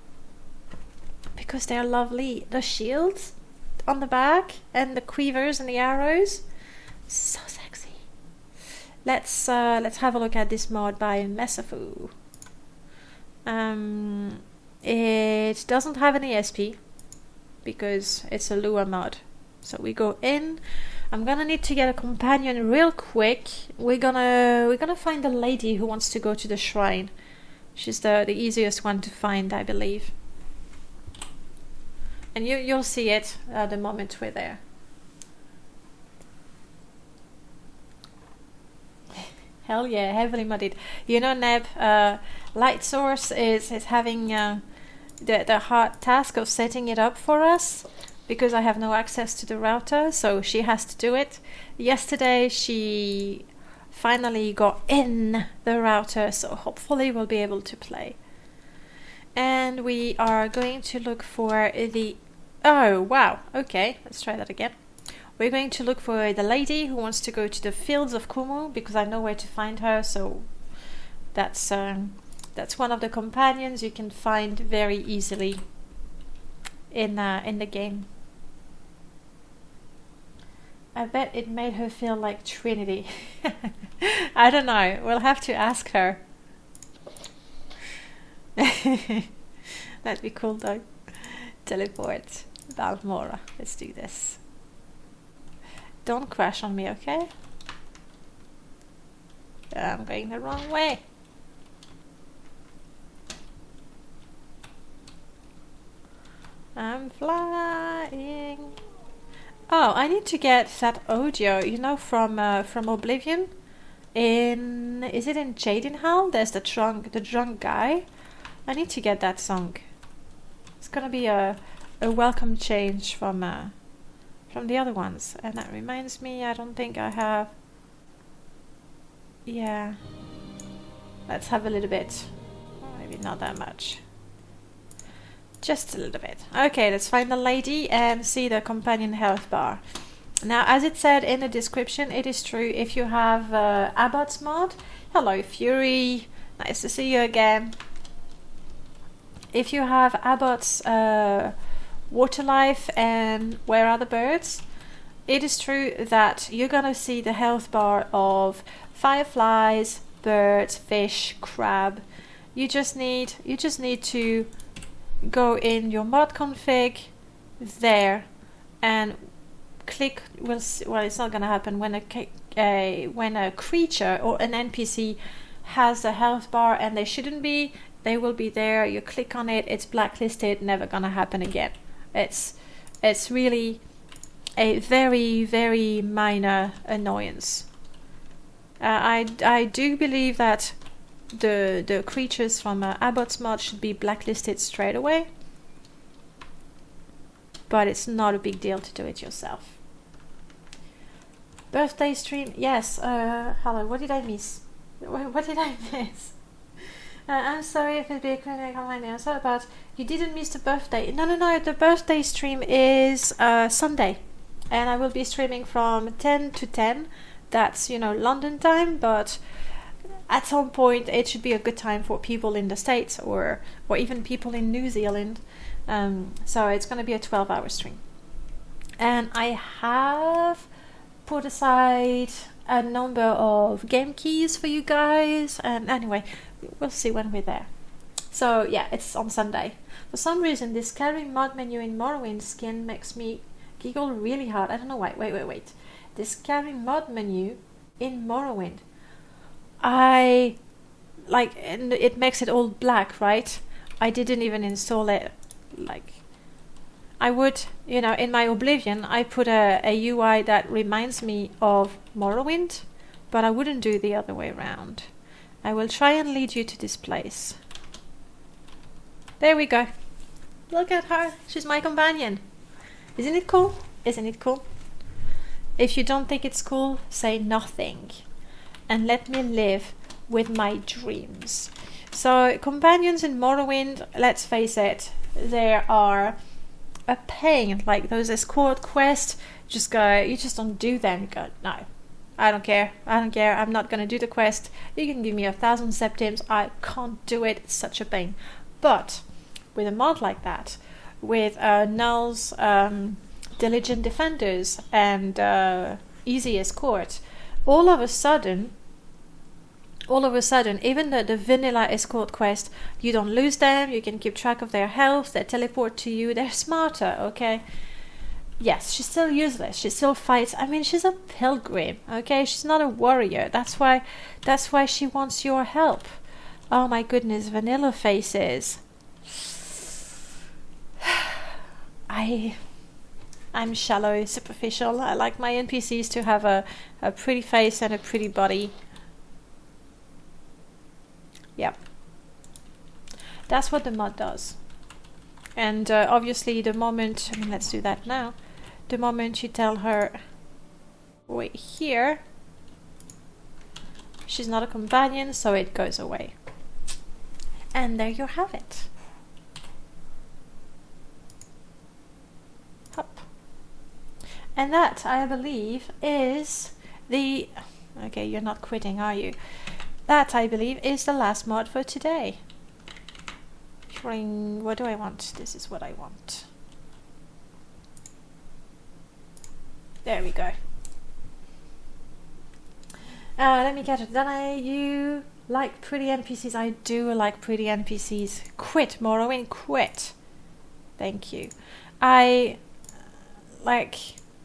because they're lovely. The shields on the back and the quivers and the arrows, so sexy. Let's have a look at this mod by Mesafu. It doesn't have an ESP because it's a Lua mod. So we go in. I'm gonna need to get a companion real quick. We're gonna find a lady who wants to go to the shrine. She's the easiest one to find, I believe. And you'll see it the moment we're there. Hell yeah, heavily modded. You know, Neb, Light Source is having the hard task of setting it up for us because I have no access to the router, so she has to do it. Yesterday she finally got in the router, so hopefully we'll be able to play. And we are going to look for the... Oh, wow. Okay, let's try that again. We're going to look for the lady who wants to go to the fields of Kumu, because I know where to find her, so that's one of the companions you can find very easily in the game. I bet it made her feel like Trinity. I don't know. We'll have to ask her. That'd be cool though. Teleport. Valmora. Let's do this. Don't crash on me, okay? I'm going the wrong way. I'm flying. Oh, I need to get that audio, you know, from Oblivion. Is it in Jadenhall? There's the drunk guy. I need to get that song. It's gonna be a welcome change from the other ones. And that reminds me, I don't think I have. Yeah. Let's have a little bit. Maybe not that much. Just a little bit. Okay, let's find the lady and see the companion health bar. Now, as it said in the description, it is true if you have Abbot's mod. Hello, Fury. Nice to see you again. if you have Abbott's Waterlife and Where Are the Birds, it is true that you're gonna see the health bar of fireflies, birds, fish, crab. You just need to go in your mod config there and click. Well, it's not gonna happen when a creature or an NPC has a health bar, and they shouldn't be. They will be there. You click on it, it's blacklisted, never gonna happen again. It's really a very, very minor annoyance. I do believe that the creatures from Abbott's mod should be blacklisted straight away, but it's not a big deal to do it yourself. Birthday stream, yes. Hello, what did I miss? What did I miss? I'm sorry if it's big. I'm sorry about you didn't miss the birthday. No. The birthday stream is Sunday, and I will be streaming from 10 to 10. That's London time, but at some point it should be a good time for people in the States or even people in New Zealand. So it's going to be a 12-hour stream, and I have put aside a number of game keys for you guys, and anyway, we'll see when we're there. So yeah, it's on Sunday. For some reason, this scary mod menu in Morrowind skin makes me giggle really hard. I don't know why. Wait. This scary mod menu in Morrowind, I like, and it makes it all black, right? I didn't even install it. Like, I would, in my Oblivion, I put a UI that reminds me of Morrowind, but I wouldn't do the other way around. I will try and lead you to this place. There we go. Look at her. She's my companion. Isn't it cool? Isn't it cool? If you don't think it's cool, say nothing and let me live with my dreams. So companions in Morrowind, let's face it, they are a pain. Like those escort quests, you just don't do them. You go, no, I don't care, I'm not gonna do the quest. You can give me 1,000 septims, I can't do it, it's such a pain. But with a mod like that, with Null's Diligent Defenders and Easy Escort, all of a sudden, even the vanilla escort quest, you don't lose them, you can keep track of their health, they teleport to you, they're smarter, okay? Yes, she's still useless, she still fights. I mean, she's a pilgrim, okay? She's not a warrior. That's why she wants your help. Oh my goodness, vanilla faces. I'm shallow, superficial. I like my NPCs to have a pretty face and a pretty body. Yeah. That's what the mod does. And obviously the moment, let's do that now. The moment you tell her, wait here, she's not a companion, so it goes away. And there you have it. Hop. And that, I believe, is the... Okay, you're not quitting, are you? That, I believe, is the last mod for today. What do I want? This is what I want. There we go. Let me get it. You like pretty NPCs? I do like pretty NPCs. Quit, Morrowind, quit. Thank you. By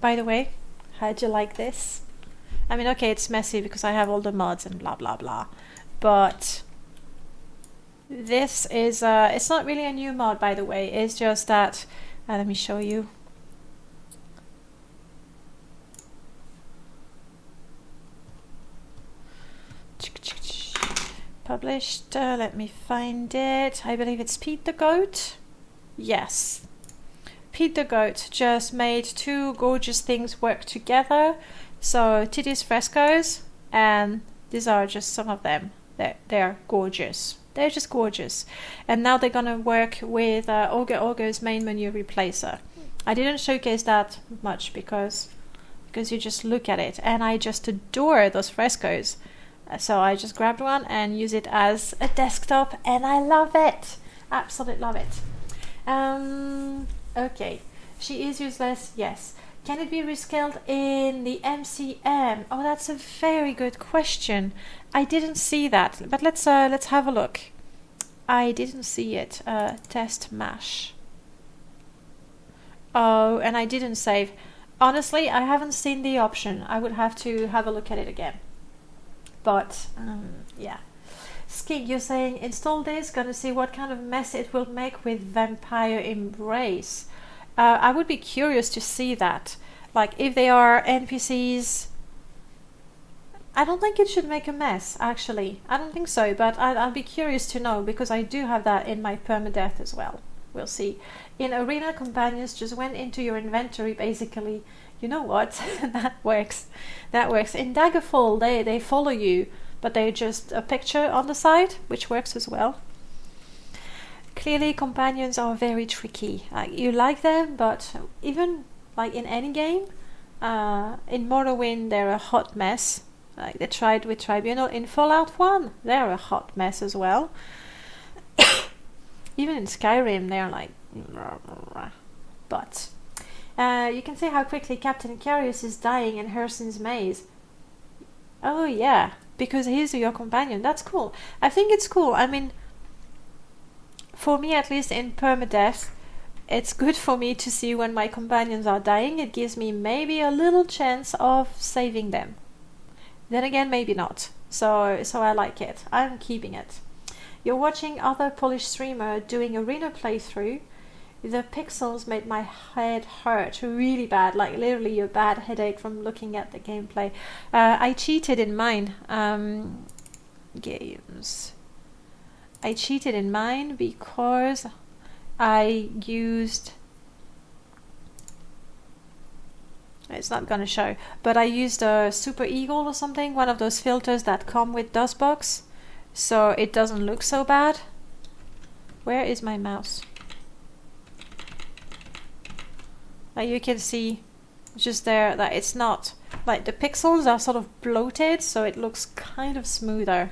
the way, how'd you like this? I mean, okay, it's messy because I have all the mods and blah blah blah, but this is it's not really a new mod, by the way. It's just that let me show you. Published, let me find it. I believe it's Pete the Goat. Yes, Pete the Goat just made two gorgeous things work together. So titties frescoes, and these are just some of them. They're gorgeous. They're just gorgeous. And now they're gonna work with Ogre's main menu replacer. I didn't showcase that much because you just look at it, and I just adore those frescoes. So I just grabbed one and use it as a desktop, and I love it. Absolutely love it. Okay, she is useless. Yes. Can it be rescaled in the MCM? Oh, that's a very good question. I didn't see that, but let's have a look. I didn't see it. Test mash. Oh, and I didn't save. Honestly, I haven't seen the option. I would have to have a look at it again. But yeah. Skig, you're saying install this, gonna see what kind of mess it will make with Vampire Embrace. I would be curious to see that. Like, if they are NPCs, I don't think it should make a mess, actually. I don't think so, but I'll be curious to know, because I do have that in my permadeath as well. We'll see. In Arena, companions just went into your inventory, basically. You know what? That works. That works. In Daggerfall, they follow you, but they're just a picture on the side, which works as well. Clearly, companions are very tricky. You like them, but even like in any game, in Morrowind, they're a hot mess. Like they tried with Tribunal. In Fallout 1, they're a hot mess as well. Even in Skyrim, they're like... But you can see how quickly Captain Carius is dying in Hersen's Maze. Oh yeah, because he's your companion. That's cool. I think it's cool. I mean, for me at least in permadeath, it's good for me to see when my companions are dying. It gives me maybe a little chance of saving them. Then again, maybe not. So I like it. I'm keeping it. You're watching other Polish streamer doing arena playthrough. The pixels made my head hurt really bad, like literally a bad headache from looking at the gameplay. I cheated in mine. Games. I cheated in mine because I used... It's not gonna show, but I used a Super Eagle or something, one of those filters that come with DOSBox, so it doesn't look so bad. Where is my mouse? Like you can see just there that it's not, like the pixels are sort of bloated, so it looks kind of smoother.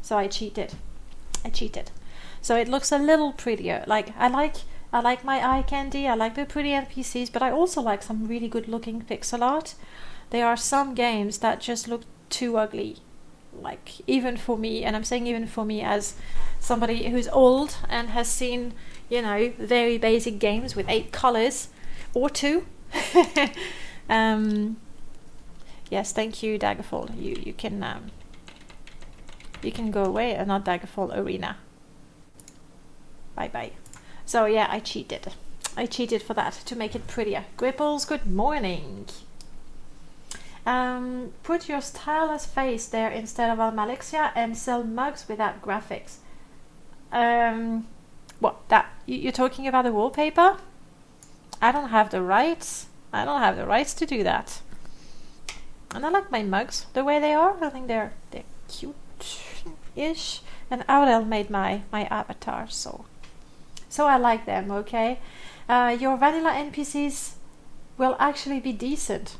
So I cheated. So it looks a little prettier. Like I like my eye candy, I like the pretty NPCs, but I also like some really good looking pixel art. There are some games that just look too ugly. Like even for me, and I'm saying even for me as somebody who's old and has seen, you know, very basic games with 8 colors or 2. Yes, thank you, Daggerfall. You can go away, and not Daggerfall Arena. Bye bye. So yeah, I cheated. I cheated for that to make it prettier. Gripples, good morning. Put your stylus face there instead of Almalexia and sell mugs without graphics. What, that you're talking about the wallpaper? I don't have the rights. I don't have the rights to do that. And I like my mugs the way they are. I think they're cute-ish. And Aurel made my avatar, so I like them. Okay, your vanilla NPCs will actually be decent,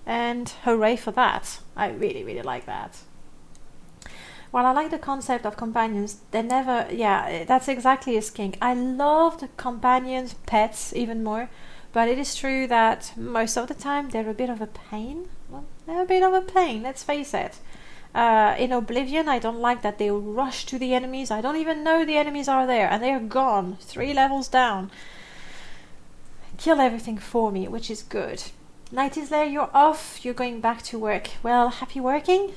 and hooray for that. I really like that. Well, I like the concept of companions. They never, yeah, that's exactly a skink. I love the companions, pets even more, but it is true that most of the time they're a bit of a pain. Well, they're a bit of a pain, let's face it. In Oblivion, I don't like that they rush to the enemies. I don't even know the enemies are there, and they're gone 3 levels down. Kill everything for me, which is good. Night is there, you're off, you're going back to work. Well, happy working,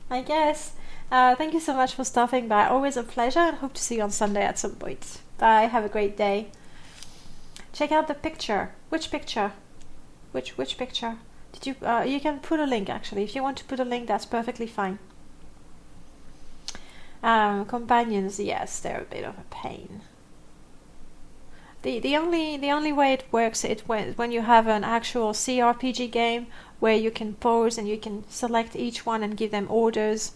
I guess. Thank you so much for stopping by. Always a pleasure, and hope to see you on Sunday at some point. Bye, have a great day. Check out the picture. Which picture? Which picture? Did you you can put a link, actually. If you want to put a link, that's perfectly fine. Companions, yes, they're a bit of a pain. The only way it works when you have an actual CRPG game where you can pause and you can select each one and give them orders.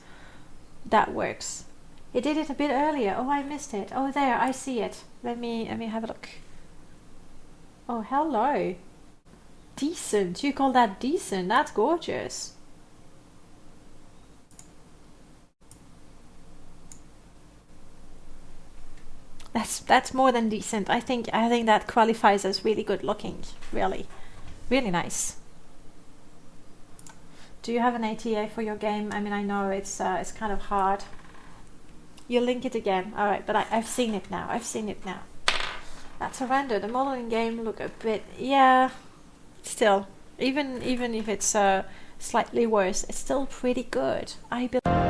That works. It did it a bit earlier. Oh, I missed it. Oh, there, I see it. Let me have a look. Oh, hello. Decent. You call that decent? That's gorgeous. That's more than decent. I think that qualifies as really good looking. Really, really nice. Do you have an ATA for your game? I mean, I know it's kind of hard. You link it again. All right, but I've seen it now. I've seen it now. That's a render. The modeling game look a bit, yeah. Still, even if it's slightly worse, it's still pretty good. I believe.